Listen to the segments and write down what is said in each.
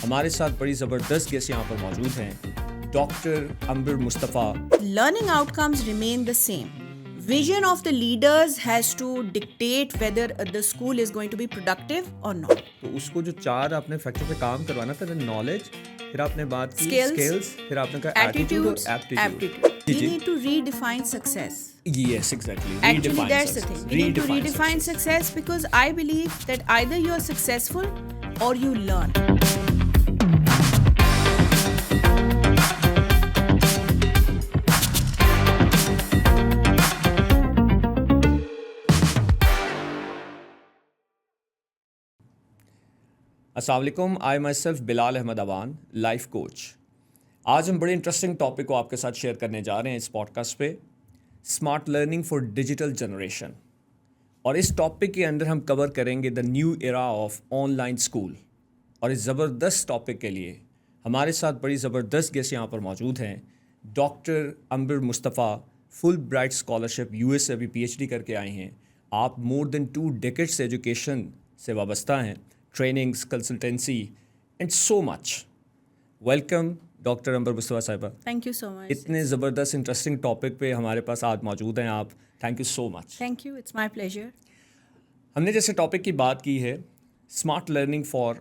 ہمارے ساتھ بڑی زبردست گیسٹ یہاں پر موجود ہیں doctor Ambar Mustafa. Learning outcomes remain the same. Vision of the leaders has to dictate whether the school is going to be productive or not. تو اس کو جو 4 آپ نے فیکٹر پہ کام کروانا تھا, نالج, پھر آپ نے بات کی اسکلز, پھر آپ نے کہا ایٹیٹیوڈ اور aptitude. We need to redefine success. Yes, exactly. Actually, that's the thing. We need to redefine success because I believe that either you are successful or you learn. السلام علیکم. I myself Bilal Ahmed Awan, life coach. آج ہم بڑے interesting topic کو آپ کے ساتھ share کرنے جا رہے ہیں اس پوڈ کاسٹ پہ, smart learning for digital generation. اور اس ٹاپک کے اندر ہم کور کریں گے the new era of on line school. اور اس زبردست ٹاپک کے لیے ہمارے ساتھ بڑی زبردست گیسٹ یہاں پر موجود ہیں ڈاکٹر امبر مصطفیٰ, فل برائٹ اسکالرشپ یو ایس سے ابھی پی ایچ ڈی کر کے آئے ہیں. آپ مور دین 2 ڈیکیڈس ایجوکیشن سے وابستہ ہیں, trainings, consultancy and so much. Welcome doctor Ambar Mustafa صاحبہ. Thank you so much. اتنے زبردست انٹرسٹنگ ٹاپک پہ ہمارے پاس آج موجود ہیں آپ. Thank you so much. Thank you, it's my pleasure. ہم نے جیسے ٹاپک کی بات کی ہے smart learning for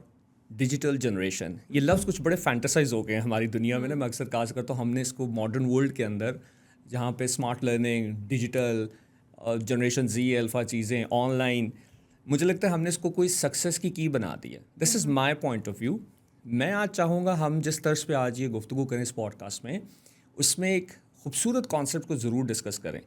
digital generation, یہ لفظ کچھ بڑے فینٹیسائز ہو گئے ہیں ہماری دنیا میں نا. میں اکثر کہا کرتا ہوں ہم نے اس کو ماڈرن ورلڈ کے اندر جہاں پہ smart learning, digital generation Z, alpha چیزیں, آن لائن, مجھے لگتا ہے ہم نے اس کو کوئی سکسیس کی کی بنا دی ہے. دس از مائی پوائنٹ آف ویو. میں آج چاہوں گا ہم جس طرز پہ آج یہ گفتگو کریں اس پوڈ کاسٹ میں, اس میں ایک خوبصورت کانسیپٹ کو ضرور ڈسکس کریں.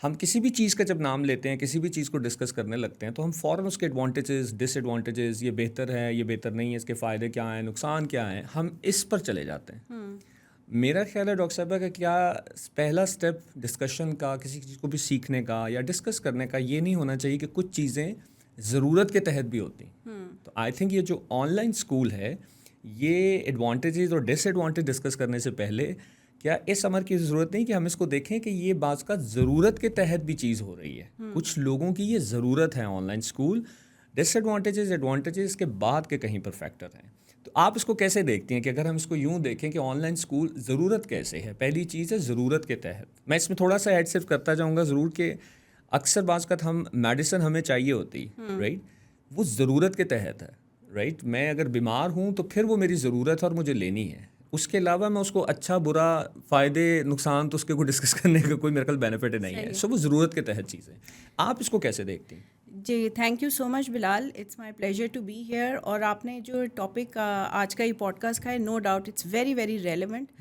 ہم کسی بھی چیز کا جب نام لیتے ہیں, کسی بھی چیز کو ڈسکس کرنے لگتے ہیں, تو ہم فوراً اس کے ایڈوانٹیجز, ڈس ایڈوانٹیجز, یہ بہتر ہے, یہ بہتر نہیں ہے, اس کے فائدے کیا ہیں, نقصان کیا ہیں, ہم اس پر چلے جاتے ہیں. میرا خیال ہے ڈاکٹر صاحبہ کہ کیا پہلا اسٹیپ ڈسکشن کا, کسی چیز کو بھی سیکھنے کا یا ڈسکس کرنے کا, یہ نہیں ہونا چاہیے کہ کچھ چیزیں ضرورت کے تحت بھی ہوتی ہیں. تو آئی تھنک یہ جو آن لائن اسکول ہے, یہ ایڈوانٹیجز اور ڈس ایڈوانٹیج ڈسکس کرنے سے پہلے کیا اس امر کی ضرورت نہیں کہ ہم اس کو دیکھیں کہ یہ بعض کا ضرورت کے تحت بھی چیز ہو رہی ہے. کچھ لوگوں کی یہ ضرورت ہے online school. Disadvantages, advantages کے بعد کے کہیں پر فیکٹر ہیں. تو آپ اس کو کیسے دیکھتی ہیں کہ اگر ہم اس کو یوں دیکھیں کہ آن لائن اسکول ضرورت کیسے ہے؟ پہلی چیز ہے ضرورت کے تحت. میں اس میں تھوڑا سا ایڈ صرف کرتا جاؤں گا ضرور کہ اکثر بعض کا ہم میڈیسن ہمیں چاہیے ہوتی, رائٹ, وہ ضرورت کے تحت ہے, رائٹ. میں اگر بیمار ہوں تو پھر وہ میری ضرورت ہے اور مجھے لینی ہے. اس کے علاوہ میں اس کو اچھا برا, فائدے نقصان تو اس کے کوئی ڈسکس کرنے کا کوئی میرے کل بینیفٹ نہیں ہے. سو وہ ضرورت کے تحت چیزیں. آپ اس کو کیسے دیکھتی ہیں؟ جی, thank you so much Bilal, it's my pleasure to be here. اور آپ نے جو ٹاپک آج کا یہ پوڈ کاسٹ کا ہے, no doubt it's very very relevant.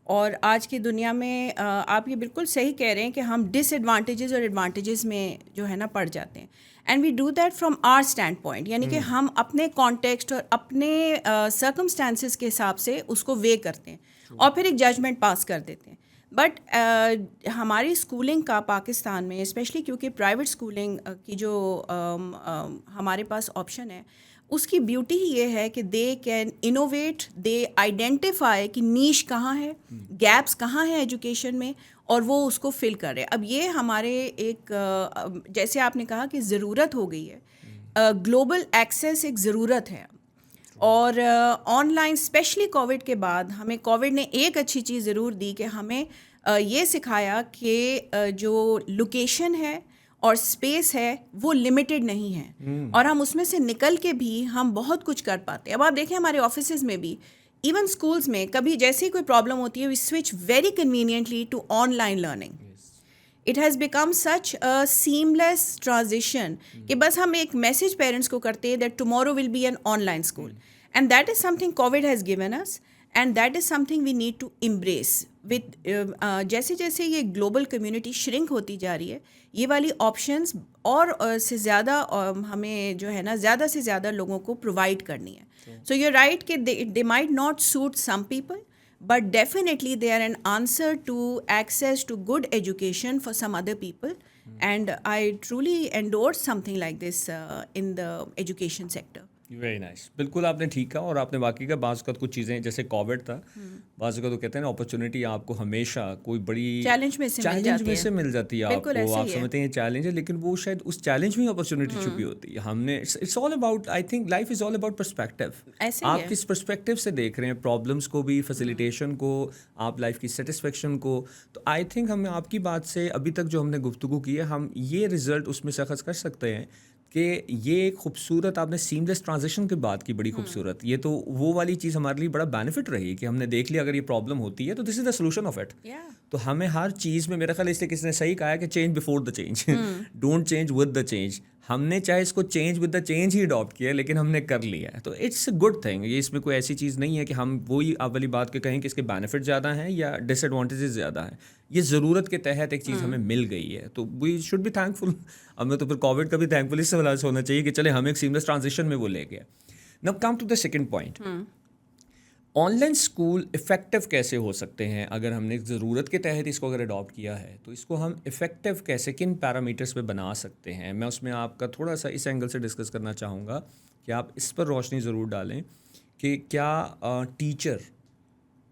اور آج کی دنیا میں آپ یہ بالکل صحیح کہہ رہے ہیں کہ ہم ڈس ایڈوانٹیجز اور ایڈوانٹیجز میں جو ہے نا پڑ جاتے ہیں. And we do that from our standpoint, یعنی کہ ہم اپنے کانٹیکسٹ اور اپنے سرکمسٹانسز کے حساب سے اس کو وے کرتے ہیں اور پھر ایک ججمنٹ پاس کر دیتے ہیں. بٹ ہماری اسکولنگ کا پاکستان میں اسپیشلی کیونکہ پرائیویٹ اسکولنگ کی جو ہمارے پاس آپشن ہے, اس کی بیوٹی ہی یہ ہے کہ they can innovate, they identify کہ نیش کہاں ہے, گیپس کہاں ہیں ایجوکیشن میں, اور وہ اس کو فل کر رہے. اب یہ ہمارے ایک جیسے آپ نے کہا کہ ضرورت ہو گئی ہے, گلوبل ایکسیس ایک ضرورت ہے. اور آن لائن اسپیشلی کووڈ کے بعد ہمیں کووڈ نے ایک اچھی چیز ضرور دی کہ ہمیں یہ سکھایا کہ جو لوکیشن ہے اور اسپیس ہے وہ لمیٹیڈ نہیں ہے, اور ہم اس میں سے نکل کے بھی ہم بہت کچھ کر پاتے ہیں. اب آپ دیکھیں ہمارے آفیسز میں بھی, ایون اسکولس میں کبھی جیسے ہی کوئی پرابلم ہوتی ہے, we switch very conveniently to online learning. It has become such a seamless transition کہ بس ہم ایک میسج پیرنٹس کو کرتے ہیں that tomorrow will be an online school, and that is something COVID has given us, and that is something we need to embrace with. جیسے جیسے یہ گلوبل کمیونٹی شرنک ہوتی جا رہی ہے, یہ والی آپشنس اور سے زیادہ ہمیں جو ہے نا زیادہ سے زیادہ لوگوں کو پرووائڈ کرنی ہے. سو یو رائٹ کہ they might not suit some people, but definitely they are an answer to access to good education for some other people. And I truly endorse something like this in the education sector. Very nice. بالکل آپ نے ٹھیک کہا. اور آپ نے واقعی کا بعض اوقات کچھ چیزیں جیسے کووڈ تھا, بعض اوقات تو کہتے ہیں نا اپرچونیٹی آپ کو ہمیشہ کوئی بڑی چیلنج میں سے مل جاتی ہے آپ کو. آپ سمجھتے ہیں چیلنج ہے, لیکن وہ شاید اس چیلنج میں اپرچونیٹی چھپی ہوتی ہے. ہم نے it's all about, I think life is all about perspective. آپ کس پرسپیکٹیو سے دیکھ رہے ہیں پرابلمس کو بھی, فیسیلیٹیشن کو, آپ لائف کی سیٹسفیکشن کو. تو آئی تھنک ہمیں آپ کی بات سے ابھی تک جو ہم نے گفتگو کی ہے, ہم یہ رزلٹ اس میں سے اخذ کر سکتے ہیں کہ یہ ایک خوبصورت, آپ نے سیملیس ٹرانزیکشن کی بات کی, بڑی خوبصورت. یہ تو وہ والی چیز ہمارے لیے بڑا بینیفٹ رہی کہ ہم نے دیکھ لیا اگر یہ پرابلم ہوتی ہے تو دس از دا سولوشن آف اٹ. تو ہمیں ہر چیز میں, میرا خیال اس لیے کسی نے صحیح کہا ہے کہ change before the change, don't change with the change. ہم نے چاہے اس کو چینج ود دا چینج ہی اڈاپٹ کیا ہے, لیکن ہم نے کر لیا ہے. تو اٹس اے گڈ تھنگ. یہ اس میں کوئی ایسی چیز نہیں ہے کہ ہم وہی اولی بات کے کہیں کہ اس کے بینیفٹ زیادہ ہیں یا ڈس ایڈوانٹیجز زیادہ ہیں. یہ ضرورت کے تحت ایک چیز ہمیں مل گئی ہے, تو وی شوڈ بی تھینک فل. ہمیں تو پھر کووڈ کا بھی تھینک فل اس سے وجہ سے ہونا چاہیے کہ چلے ہمیں ایک سیملیس ٹرانزیکشن میں وہ لے گیا. Now come to the second point, online school effective کیسے ہو سکتے ہیں اگر ہم نے ضرورت کے تحت اس کو اگر اڈاپٹ کیا ہے, تو اس کو ہم افیکٹو کیسے, کن پیرامیٹرس پہ بنا سکتے ہیں. میں اس میں آپ کا تھوڑا سا اس اینگل سے ڈسکس کرنا چاہوں گا کہ آپ اس پر روشنی ضرور ڈالیں کہ کیا teacher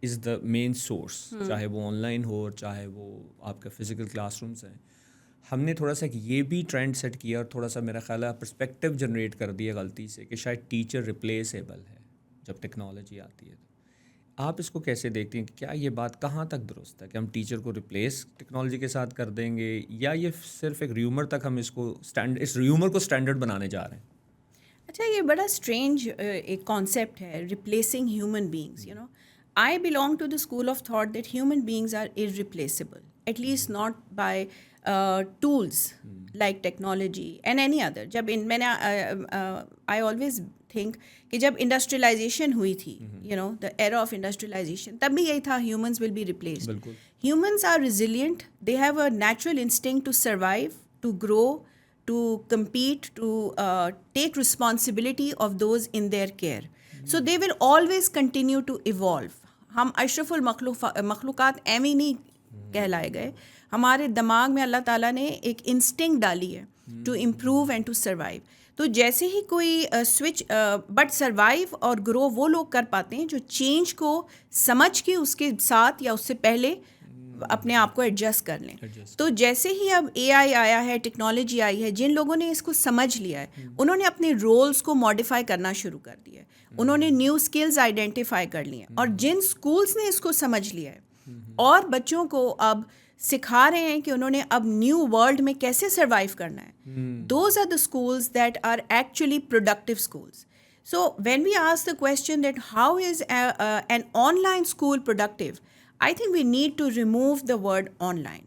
is the main source, چاہے وہ آن لائن ہو اور چاہے وہ آپ کا فزیکل کلاس رومس ہیں. ہم نے تھوڑا سا یہ بھی ٹرینڈ سیٹ کیا اور تھوڑا سا میرا خیال ہے پرسپیکٹیو جنریٹ کر دیا غلطی سے کہ شاید ٹیچر ریپلیسیبل ہے جب ٹیکنالوجی آتی ہے. آپ اس کو کیسے دیکھتے ہیں کہ کیا یہ بات کہاں تک درست ہے کہ ہم ٹیچر کو ریپلیس ٹیکنالوجی کے ساتھ کر دیں گے, یا یہ صرف ایک ریومر تک ہم اس ریومر کو اسٹینڈرڈ بنانے جا رہے ہیں. اچھا, یہ بڑا اسٹرینج ایک کانسیپٹ ہے, replacing human beings. You know, I belong to the school of thought that human beings are irreplaceable, at least not by tools like technology and any other. جب میں نے I always think کہ جب industrialisation ہوئی تھی, you know, the era of industrialization, تب بھی یہی تھا, humans will be replaced. بالکل. Humans are resilient. They have a natural instinct to survive, to grow, to compete, to take responsibility of those in their care. So they will always continue to evolve. ہم اشرف المخلوقات ایویں نہیں کہلائے گئے. ہمارے دماغ میں اللہ تعالیٰ نے ایک انسٹنکٹ ڈالی ہے to improve and to survive. تو جیسے ہی کوئی سوئچ, بٹ سروائیو اور گرو وہ لوگ کر پاتے ہیں جو چینج کو سمجھ کے اس کے ساتھ یا اس سے پہلے اپنے آپ کو ایڈجسٹ کر لیں. تو جیسے ہی اب اے آئی آیا ہے, ٹیکنالوجی آئی ہے, جن لوگوں نے اس کو سمجھ لیا ہے انہوں نے اپنے رولز کو ماڈیفائی کرنا شروع کر دیا ہے, انہوں نے نیو اسکلز آئیڈینٹیفائی کر لی ہیں. اور جن اسکولس نے اس کو سمجھ لیا ہے اور بچوں کو اب سکھا رہے ہیں کہ انہوں نے اب نیو ورلڈ میں کیسے سروائیو کرنا ہے, those are the schools that are actually productive schools. So when we ask the question that how is an online school productive, I think we need to remove the word online.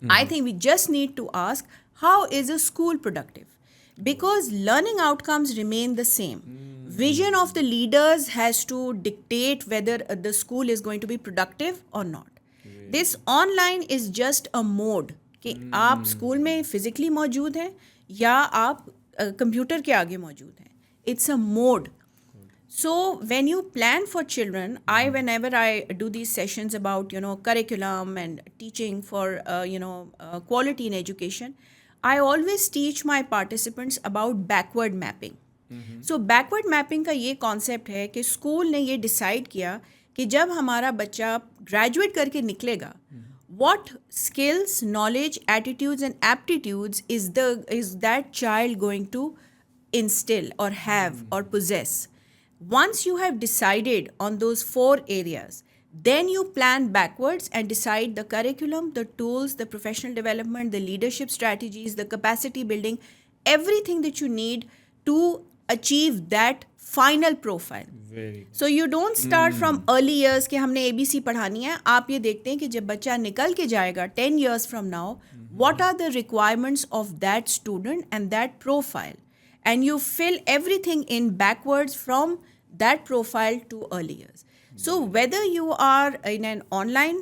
I think we just need to ask, how is a school productive? Because learning outcomes remain the same. Vision of the leaders has to dictate whether the school is going to be productive or not. This online is just a mode کہ آپ school میں physically موجود ہیں یا آپ computer کے آگے موجود ہیں. It's a mode. So when you plan for children, whenever I do these sessions about, you know, curriculum and teaching for, quality in education, I always teach my participants about backward mapping. So backward mapping کا یہ concept ہے کہ school نے یہ decide کیا کہ جب ہمارا بچہ گریجویٹ کر کے نکلے گا, what skills, knowledge, attitudes and aptitudes is that child going to instill or have or possess. Once you have decided on those 4 areas, then you plan backwards and decide the curriculum, the tools, the professional development, the leadership strategies, the capacity building, everything that you need to achieve that final profile. So you don't start from early years کہ ہم نے ABC پڑھانی ہے. آپ یہ دیکھتے ہیں کہ جب بچہ نکل کے جائے گا 10 years from now, what are the requirements of that student and that profile? And you fill everything in backwards from that profile to early years. So whether you are in an online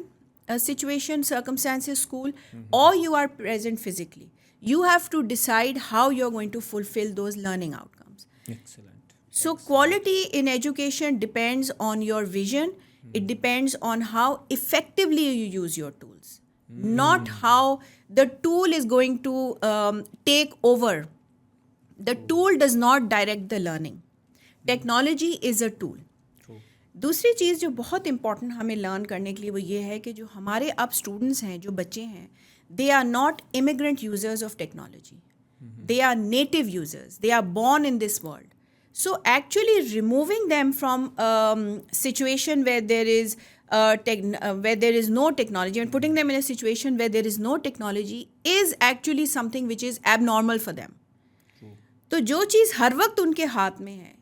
situation, circumstances, school, or you are present physically, you have to decide how you're going to fulfill those learning outcomes. Excellent. So quality in education depends on your vision. It depends on how effectively you use your tools, not how the tool is going to take over. The tool does not direct the learning. Technology is a tool. دوسری چیز جو بہت important ہمیں learn کرنے کے لیے وہ یہ ہے کہ جو ہمارے اب اسٹوڈنٹس ہیں, جو بچے ہیں, they are not immigrant users of technology, they are native users, they are born in this world. So actually removing them from situation where there is where there is no technology and putting them in a situation where there is no technology is actually something which is abnormal for them. تو جو چیز ہر وقت ان کے ہاتھ میں ہے,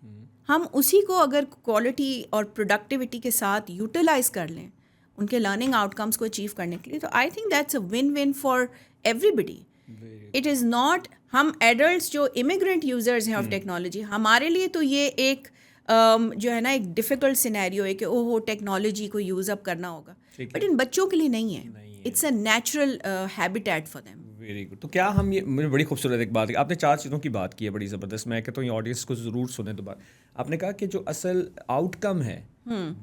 ہم اسی کو اگر کوالٹی اور پروڈکٹیوٹی کے ساتھ یوٹیلائز کر لیں ان کے لرننگ آؤٹ کمس کو اچیو کرنے کے لیے, تو I think that's a win win for everybody. It is not ہم ایڈلٹس جو امیگرینٹ یوزرز ہیں آف ٹیکنالوجی, ہمارے لیے تو یہ ایک جو ہے نا ایک ڈیفیکلٹ سینیریو ہے کہ اوہ ٹیکنالوجی کو یوز اپ کرنا ہوگا, بٹ ان بچوں کے لیے نہیں ہے. It's a natural habitat for them. Very good. تو کیا ہم یہ مجھے بڑی خوبصورت ایک بات, آپ نے 4 چیزوں کی بات کی ہے بڑی زبردست. میں کہتا ہوں یہ آڈینس کو ضرور سنیں دوبارہ. آپ نے کہا کہ جو اصل آؤٹ کم ہے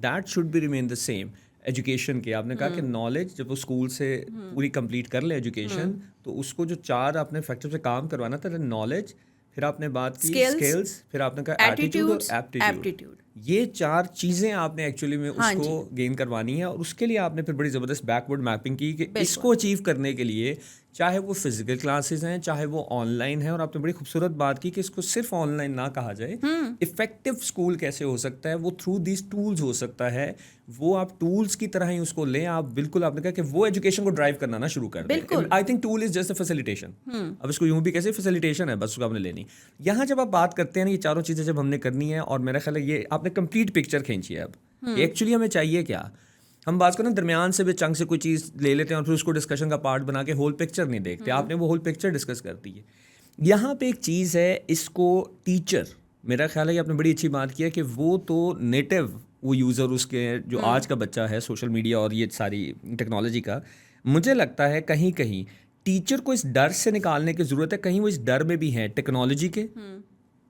that should be remain the same. Education کے آپ نے کہا کہ نالج جب وہ اسکول سے پوری کمپلیٹ کر لے ایجوکیشن, تو اس کو جو 4 آپ نے فیکٹر سے کام کروانا تھا, نالج, پھر آپ نے بات کی اسکلس, پھر آپ نے کہا ایٹیٹیوڈ اور ایپٹیٹیوڈ. یہ 4 چیزیں آپ نے ایکچولی میں اس کو گین کروانی ہے, اور اس کے لیے آپ نے پھر بڑی زبردست بیکورڈ میپنگ کی کہ اس کو اچیو کرنے کے لیے چاہے وہ فزیکل کلاسز ہیں چاہے وہ آن لائن ہیں, اور آپ نے بڑی خوبصورت بات کی کہ اس کو صرف آن لائن نہ کہا جائے. افیکٹو اسکول کیسے ہو سکتا ہے, وہ تھرو دیز ٹولز ہو سکتا ہے. وہ آپ ٹولس کی طرح ہی اس کو لیں. آپ بالکل آپ نے کہا کہ وہ ایجوکیشن کو ڈرائیو کرنا نہ شروع کر دیں. I think tool is just a facilitation. اب اس کو یوں بھی کیسے فیسیلیٹیشن ہے, بس اس کو آپ نے لینی. یہاں جب آپ بات کرتے ہیں نا یہ 4 چیزیں جب ہم نے کرنی ہے, اور میرا خیال ہے یہ آپ نے کمپلیٹ پکچر کھینچی ہے. اب ایکچولی ہمیں چاہیے کیا, ہم بات کریں درمیان سے بھی چنک سے کوئی چیز لے لیتے ہیں اور پھر اس کو ڈسکشن کا پارٹ بنا کے ہول پکچر نہیں دیکھتے. آپ نے وہ ہول پکچر ڈسکس کر دی ہے. یہاں پہ ایک چیز ہے, اس کو ٹیچر, میرا خیال ہے کہ آپ نے بڑی اچھی بات کی ہے کہ وہ تو نیٹو وہ یوزر اس کے جو آج کا بچہ ہے سوشل میڈیا اور یہ ساری ٹیکنالوجی کا, مجھے لگتا ہے کہیں کہیں ٹیچر کو اس ڈر سے نکالنے کی ضرورت ہے. کہیں وہ اس ڈر میں بھی ہیں ٹیکنالوجی کے,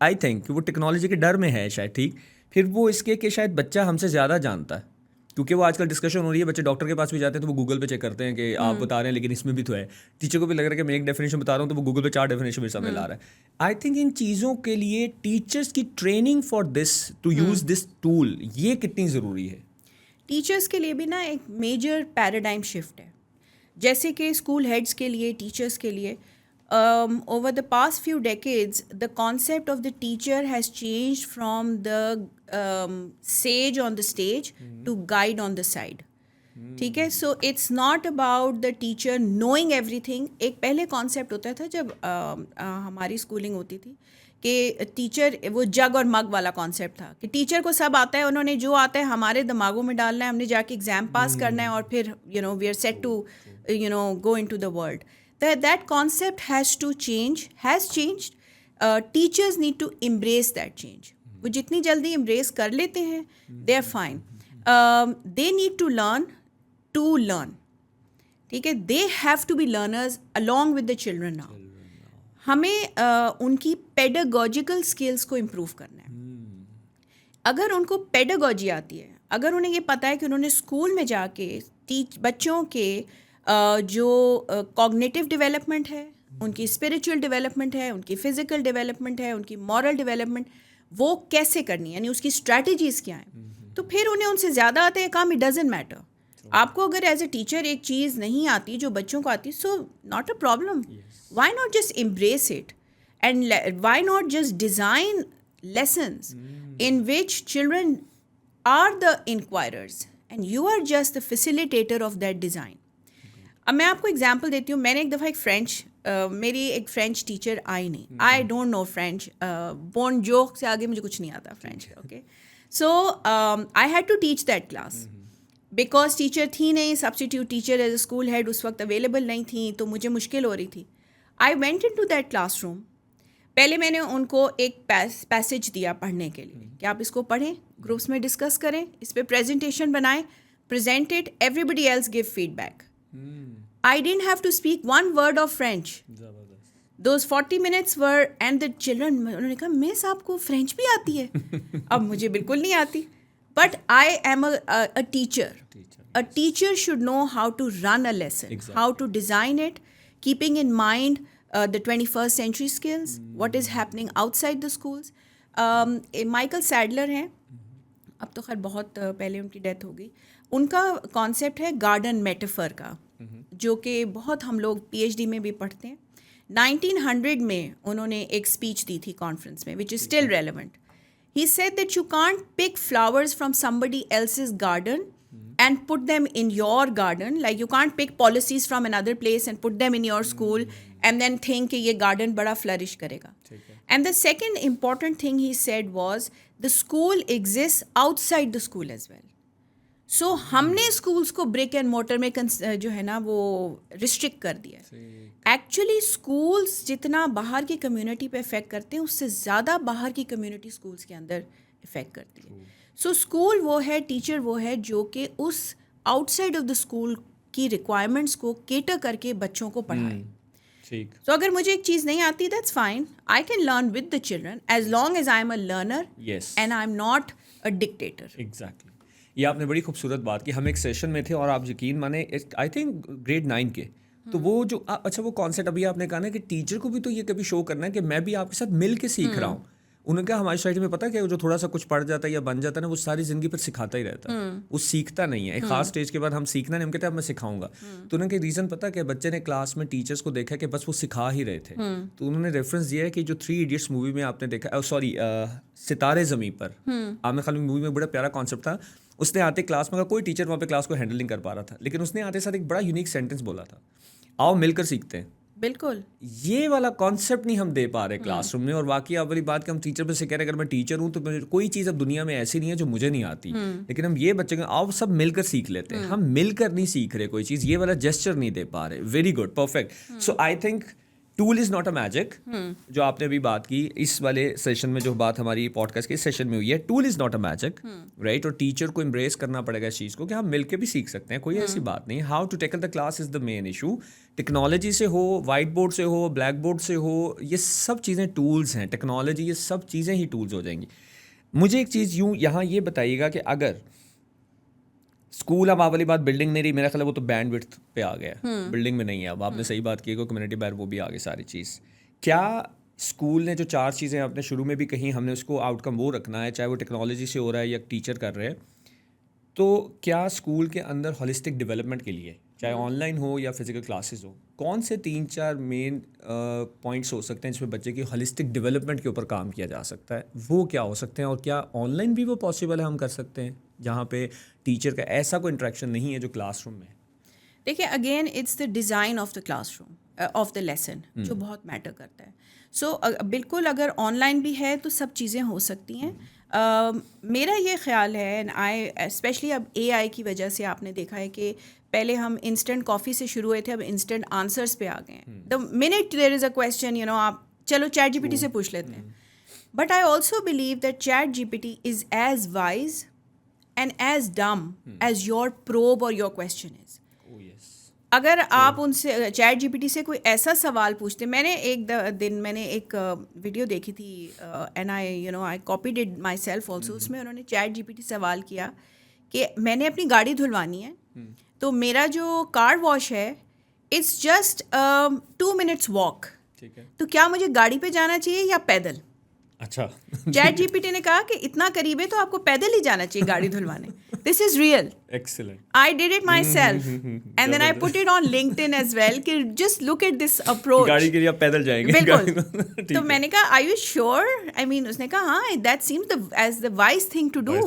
آئی تھنک کہ وہ ٹیکنالوجی کے ڈر میں ہے شاید, ٹھیک. پھر وہ اس کے کہ شاید بچہ ہم سے زیادہ جانتا ہے, کیونکہ وہ آج کل ڈسکشن ہو رہی ہے, بچے ڈاکٹر کے پاس بھی جاتے ہیں تو وہ گوگل پہ چیک کرتے ہیں کہ آپ بتا رہے ہیں لیکن اس میں بھی تو ہے. ٹیچر کو بھی لگ رہا ہے کہ میں ایک ڈیفینیشن بتا رہا ہوں تو وہ گوگل پہ 4 ڈیفینیشن میرے سامنے لا رہا ہے. آئی تھنک ان چیزوں کے لیے ٹیچرس کی training for this to use this tool یہ کتنی ضروری ہے. ٹیچرس کے لیے بھی نا ایک میجر پیراڈائم شفٹ ہے, جیسے کہ اسکول ہیڈس کے لیے, ٹیچرس کے لیے. Over the past few decades, the concept of the teacher has changed from the sage on the stage to guide on the side. ٹھیک ہے, so it's not about the teacher knowing everything. ایک پہلے concept ہوتا تھا جب ہماری schooling ہوتی تھی کہ ٹیچر وہ جگ اور مگ والا کانسیپٹ تھا کہ ٹیچر کو سب آتا ہے, انہوں نے جو آتا ہے ہمارے دماغوں میں ڈالنا ہے, ہم نے جا کے ایگزام پاس کرنا ہے اور پھر we are set to go into the world. That concept has changed. Teachers need to embrace that change. وہ جتنی جلدی embrace کر لیتے ہیں they are fine. They need to learn. ٹھیک ہے, they have to be learners along with the children now. ہمیں ان کی پیڈاگوجیکل اسکلس کو امپروو کرنا ہے. اگر ان کو پیڈاگوجی آتی ہے, اگر انہیں یہ پتہ ہے کہ انہوں نے اسکول میں جا کے بچوں کے جو کوگنیٹیو ڈیولپمنٹ ہے, ان کی اسپریچول ڈیولپمنٹ ہے, ان کی فزیکل ڈیولپمنٹ ہے, ان کی مورل ڈیولپمنٹ, وہ کیسے کرنی ہے, یعنی اس کی اسٹریٹجیز کیا ہیں, تو پھر انہیں ان سے زیادہ آتے ہیں کام. It doesn't matter. آپ کو اگر ایز اے ٹیچر ایک چیز نہیں آتی جو بچوں کو آتی, so not a problem. Why not just embrace it, and why not just design lessons in which children are the enquirers and you are just the facilitator of that design. اب میں آپ کو اگزامپل دیتی ہوں. میں نے ایک دفعہ میری ایک فرینچ ٹیچر آئی نہیں, I don't know French, bonjour سے آگے مجھے کچھ نہیں آتا French. Okay, so I had to teach that class because teacher تھی نہیں, substitute teacher as a school head اس وقت اویلیبل نہیں تھیں, تو مجھے مشکل ہو رہی تھی. I went into that classroom. پہلے میں نے ان کو ایک پیسج دیا پڑھنے کے لیے کہ آپ اس کو پڑھیں, گروپس میں ڈسکس کریں, اس پہ پریزنٹیشن بنائیں, present it, everybody else give feedback. I didn't have to speak one word of French. Those 40 minutes were, and the children, انہوں نے کہا مس آپ کو فرینچ بھی آتی ہے. اب مجھے بالکل نہیں آتی, but I am a teacher. A teacher should know how to run a lesson, how to design it, keeping in mind the 21st century skills, what is happening outside the schools. Michael Sadler ہیں, اب تو خیر بہت پہلے ان کی death ہو گئی. ان کا concept ہے گارڈن میٹافر کا, جو کہ بہت ہم لوگ پی ایچ ڈی میں بھی پڑھتے ہیں. 1900 میں انہوں نے ایک اسپیچ دی تھی کانفرنس میں, which is still relevant. He said that you can't pick flowers from somebody else's garden and put them in your garden. Like you can't pick policies from another place and put them in your school and then think کہ یہ garden بڑا flourish کرے گا. And the second important thing he said was the school exists outside the school as well. سو ہم نے schools کو برک and motor میں جو ہے نا وہ ریسٹرکٹ کر دیا ہے. ایکچولی اسکولس جتنا باہر کی کمیونٹی پہ افیکٹ کرتے ہیں اس سے زیادہ باہر کی کمیونٹی اسکولس کے اندر افیکٹ کرتی ہے. سو اسکول وہ ہے, ٹیچر وہ ہے جو کہ اس outside of the school کی ریکوائرمنٹس کو کیٹر کر کے بچوں کو پڑھائے. تو اگر مجھے ایک چیز نہیں آتی that's fine, I can learn with the children as long as I am a learner and I am not a dictator. Exactly, یہ آپ نے بڑی خوبصورت بات کی. ہم ایک سیشن میں تھے اور آپ یقین مانے آئی تھنک گریڈ 9 کے, تو وہ جو اچھا وہ کانسیپٹ ابھی آپ نے کہا نا کہ ٹیچر کو بھی تو یہ کبھی شو کرنا ہے کہ میں بھی آپ کے ساتھ مل کے سیکھ رہا ہوں. انہوں نے کہا ہماری سوسائٹی میں پتہ ہے کہ جو تھوڑا سا کچھ پڑھ جاتا ہے یا بن جاتا ہے نا وہ ساری زندگی پر سکھاتا ہی رہتا ہے, وہ سیکھتا نہیں ہے. ایک خاص اسٹیج کے بعد ہم سیکھنا نہیں, ہم کہتے ہیں اب میں سکھاؤں گا. تو انہوں نے کہ ریزن پتہ کہ بچے نے کلاس میں ٹیچرس کو دیکھا کہ بس وہ سکھا ہی رہے تھے. تو انہوں نے ریفرنس دیا ہے کہ جو 3 ایڈیٹس مووی میں آپ نے دیکھا, سوری ستارے زمیں پر, عامر خان مووی میں بڑا پیارا کانسیپٹ تھا. اس نے آتے کلاس میں کوئی ٹیچر وہاں پہ کلاس کو ہینڈل نہیں کر پا رہا تھا, لیکن اس نے آتے ساتھ ایک بڑا یونیک سینٹینس بولا تھا, آؤ مل کر سیکھتے ہیں. بالکل یہ والا کانسیپٹ نہیں ہم دے پا رہے کلاس روم میں. اور واقعی آپ والی بات کہ ہم ٹیچر پہ سے کہہ رہے ہیں اگر میں ٹیچر ہوں تو کوئی چیز اب دنیا میں ایسی نہیں ہے جو مجھے نہیں آتی, لیکن ہم یہ بچے کو آؤ سب مل کر سیکھ لیتے ہیں. ہم مل کر نہیں سیکھ رہے کوئی چیز, یہ والا جیسچر نہیں دے پا رہے. Very good, perfect. So I think tool is not a magic, جو آپ نے ابھی بات کی اس والے سیشن میں, جو بات ہماری پوڈ کاسٹ کے سیشن میں ہوئی ہے, tool is not a magic, right. اور ٹیچر کو امبریس کرنا پڑے گا اس چیز کو کہ ہم مل کے بھی سیکھ سکتے ہیں, کوئی ایسی بات نہیں. How to tackle the class is the main issue. Technology سے ہو, وائٹ بورڈ سے ہو, بلیک بورڈ سے ہو, یہ سب چیزیں ٹولز ہیں. ٹیکنالوجی یہ سب چیزیں ہی ٹولز ہو جائیں گی. مجھے ایک چیز یوں یہاں یہ بتائیے گا کہ اگر اسکول, اب آپ والی بات بلڈنگ نہیں رہی, میرا خیال ہے وہ تو بینڈ وڈتھ پہ آ گیا ہے, بلڈنگ میں نہیں ہے. اب آپ نے صحیح بات کی کہ کمیونٹی بیر وہ بھی آ گئی ساری چیز. کیا اسکول نے جو 4 چیزیں آپ نے شروع میں بھی کہیں, ہم نے اس کو آؤٹ کم وہ رکھنا ہے, چاہے وہ ٹیکنالوجی سے ہو رہا ہے یا ٹیچر کر رہے ہیں, تو کیا اسکول کے اندر ہولسٹک ڈیولپمنٹ کے لیے, چاہے آن لائن ہو یا فزیکل کلاسز ہو, کون سے 3-4 مین پوائنٹس ہو سکتے ہیں جس میں بچے کی ہولسٹک ڈیولپمنٹ کے اوپر کام کیا جا سکتا ہے؟ وہ کیا ہو سکتے ہیں, اور کیا آن لائن بھی وہ پاسبل ہے ہم کر سکتے ہیں جہاں پہ ٹیچر کا ایسا کوئی انٹریکشن نہیں ہے جو کلاس روم میں ہے؟ دیکھیے again it's the design of the classroom of the lesson جو بہت میٹر کرتا ہے. سو بالکل اگر آن لائن بھی ہے تو سب چیزیں ہو سکتی ہیں. میرا یہ خیال ہے, اینڈ آئی اسپیشلی اب اے آئی کی وجہ سے آپ نے دیکھا ہے کہ پہلے ہم انسٹنٹ کافی سے شروع ہوئے تھے, اب انسٹنٹ آنسرس پہ آ گئے ہیں. The minute there is a question, you know, آپ چلو چیٹ جی پی ٹی سے پوچھ لیتے ہیں. But I also believe that chat G P T is as wise and as dumb as your probe or your question is. اگر آپ ان سے chat G P T سے کوئی ایسا سوال پوچھتے, میں نے ایک دن میں نے ایک ویڈیو دیکھی تھی and I copied it myself also. اس میں انہوں نے چیٹ جی پی ٹی سوال کیا کہ میں نے اپنی گاڑی دھلوانی ہے, تو میرا جو کار واش ہے اٹس جسٹ 2 minutes واک, تو کیا مجھے گاڑی پہ جانا چاہیے یا پیدل؟ اچھا, چیٹ جی پی ٹی نے کہا کہ اتنا قریب ہے تو آپ کو پیدل ہی جانا چاہیے گاڑی دھلوانے. This is real, excellent. I did it myself and then I put it on LinkedIn as well کہ just look at this approach. گاڑی کے لیے آپ پیدل جائیں گے؟ بالکل. تو میں نے کہا are you sure? I mean اس نے کہا ہاں that seems as the wise thing to do.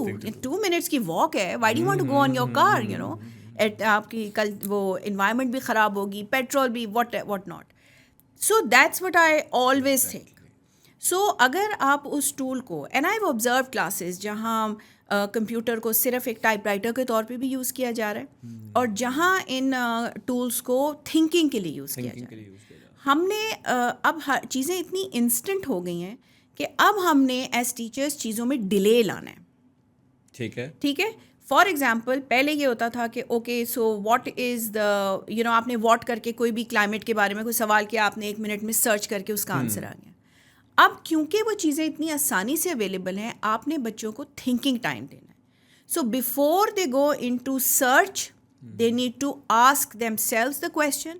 2 minutes کی walk ہے, why do you want to go on your car, you know? آپ کی کل وہ environment بھی خراب ہوگی, petrol بھی what not. So that's what I always think. سو اگر آپ اس ٹول کو, and I have observe classes جہاں کمپیوٹر کو صرف ایک ٹائپ رائٹر کے طور پہ بھی یوز کیا جا رہا ہے, اور جہاں ان ٹولس کو تھنکنگ کے لیے یوز کیا جا رہا ہے. ہم نے اب ہر چیزیں اتنی انسٹنٹ ہو گئی ہیں کہ اب ہم نے ایز ٹیچرس چیزوں میں ڈیلے لانا ہے. ٹھیک ہے. فار ایگزامپل پہلے یہ ہوتا تھا کہ okay so what is the, you know, آپ نے واٹ کر کے کوئی بھی کلائمیٹ کے بارے میں کوئی سوال کیا, آپ نے 1 منٹ میں سرچ کر کے اس کا آنسر آ گیا. اب کیونکہ وہ چیزیں اتنی آسانی سے اویلیبل ہیں, آپ نے بچوں کو تھنکنگ ٹائم دینا ہے. So before they go into search they need to ask themselves the question.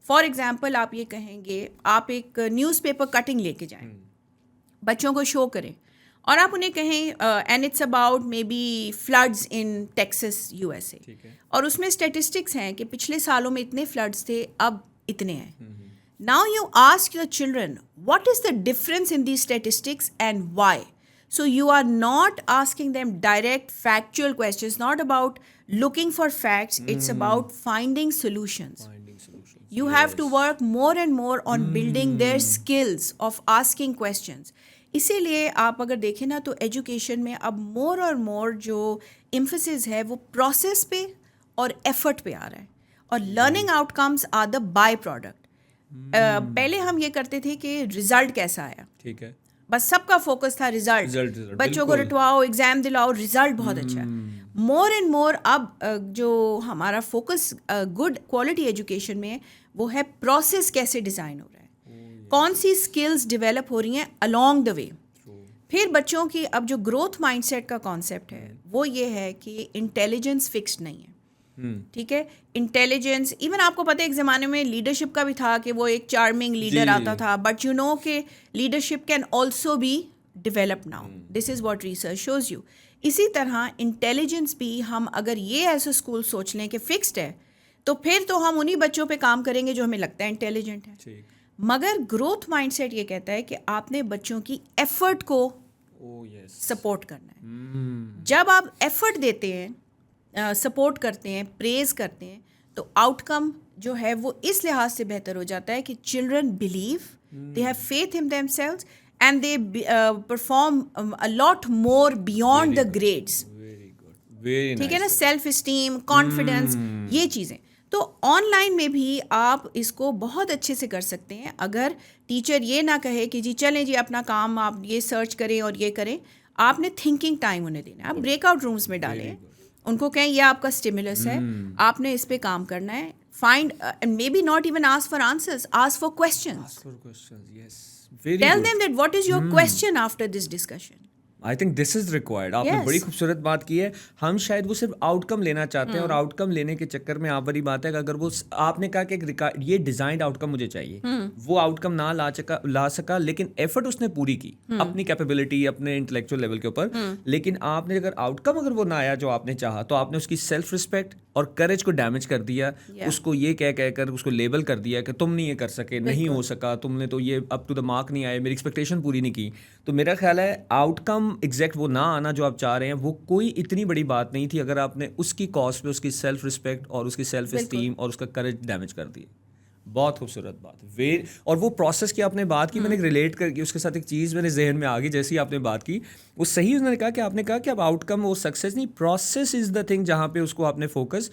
For example آپ یہ کہیں گے, آپ ایک نیوز پیپر کٹنگ لے کے جائیں, بچوں کو شو کریں, اور آپ انہیں کہیں and it's about maybe floods in Texas USA, اور اس میں اسٹیٹسٹکس ہیں کہ پچھلے سالوں میں اتنے فلڈز تھے, اب اتنے ہیں. Now you ask your children, what is the difference in these statistics and why? So you are not asking them direct factual questions, not about looking for facts, it's about finding solutions. You have to work more and more on building their skills of asking questions. اسی لیے آپ اگر دیکھیں نا تو education میں اب مور اور مور جو ایمفسس ہے وہ پروسیس پہ اور ایفرٹ پہ آ رہا ہے, اور learning outcomes are the byproduct. پہلے ہم یہ کرتے تھے کہ ریزلٹ کیسا آیا, ٹھیک ہے, بس سب کا فوکس تھا ریزلٹ, بچوں کو رٹواؤ, ایگزام دلاؤ, ریزلٹ بہت اچھا ہے. مور اینڈ مور اب جو ہمارا فوکس گڈ کوالٹی ایجوکیشن میں وہ ہے پروسیس کیسے ڈیزائن ہو رہا ہے, کون سی اسکلز ڈیولپ ہو رہی ہیں along the way. پھر بچوں کی اب جو گروتھ مائنڈ سیٹ کا کانسیپٹ ہے وہ یہ ہے کہ انٹیلیجنس فکسڈ نہیں ہے. ٹھیک ہے, انٹیلیجنس ایون آپ کو پتہ ہے ایک زمانے میں لیڈرشپ کا بھی تھا کہ وہ ایک چارمنگ لیڈر آتا تھا, بٹ یو نو کہ leadership can also be develop now. This is what research shows you. اسی طرح انٹیلیجنس بھی ہم اگر یہ ایز اے اسکول سوچ لیں کہ فکسڈ ہے تو پھر تو ہم انہیں بچوں پہ کام کریں گے جو ہمیں لگتا ہے انٹیلیجنٹ ہے. مگر گروتھ مائنڈ سیٹ یہ کہتا ہے کہ آپ نے بچوں کی ایفرٹ کو سپورٹ کرنا ہے. جب آپ ایفرٹ دیتے ہیں, سپورٹ کرتے ہیں, پریز کرتے ہیں, تو آؤٹ کم جو ہے وہ اس لحاظ سے بہتر ہو جاتا ہے کہ children blue, they have faith in them selves and they perform a lot more beyond the grades. ٹھیک ہے نا, سیلف اسٹیم, کانفیڈینس, یہ چیزیں. تو آن لائن میں بھی آپ اس کو بہت اچھے سے کر سکتے ہیں اگر ٹیچر یہ نہ کہے کہ جی چلیں جی اپنا کام آپ یہ سرچ کریں اور یہ کریں. آپ نے تھنکنگ ٹائم انہیں دینا ہے, آپ بریک آؤٹ رومس میں ڈالیں, ان کو کہیں یہ آپ کا اسٹیمولس ہے, آپ نے اس پہ کام کرنا ہے. Find and maybe not even ask for answers, ask for questions. Tell them that what is your question after this discussion. I think this is required. آپ نے بڑی خوبصورت بات کی ہے. ہم شاید وہ صرف آؤٹ کم لینا چاہتے ہیں, اور آؤٹ کم لینے کے چکر میں آپ والی بات ہے کہ اگر وہ آپ نے کہا کہ یہ ڈیزائنڈ آؤٹ کم مجھے چاہیے, وہ آؤٹ کم نہ لا سکا, لیکن ایفرٹ اس نے پوری کی اپنی کیپیبلٹی, اپنے انٹلیکچوئل لیول کے اوپر. لیکن آپ نے اگر آؤٹ کم اگر وہ نہ آیا جو آپ نے چاہا, تو آپ نے اس کی سیلف رسپیکٹ اور کریج کو ڈیمیج کر دیا. اس کو یہ کہہ کر اس کو لیبل کر دیا کہ تم نہیں یہ کر سکے, نہیں ہو سکا, تم نے تو یہ اپ ٹو دا مارک نہیں آئے, میری ایکسپیکٹیشن پوری نہیں کی. تو میرا خیال ہے آؤٹ کم ایگزیکٹ وہ نہ آنا جو آپ چاہ رہے ہیں وہ کوئی اتنی بڑی بات نہیں تھی اگر آپ نے اس کی کاز پہ اس کی سیلف رسپیکٹ اور اس کی سیلف اسٹیم اور اس کا کریج ڈیمیج کر دی. بہت خوبصورت بات. اور وہ پروسیس کی آپ نے بات کی, میں نے ریلیٹ کر کے اس کے ساتھ ایک چیز میرے ذہن میں آ گئی جیسی آپ نے بات کی, وہ صحیح انہوں نے کہا کہ آپ نے کہا کہ اب آؤٹ کم وہ سکسیز نہیں, پروسیس از دا تھنگ جہاں پہ اس کو آپ نے فوکس.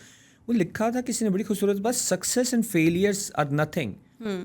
وہ لکھا تھا کسی نے بڑی خوبصورت بات, successes and failures are nothing,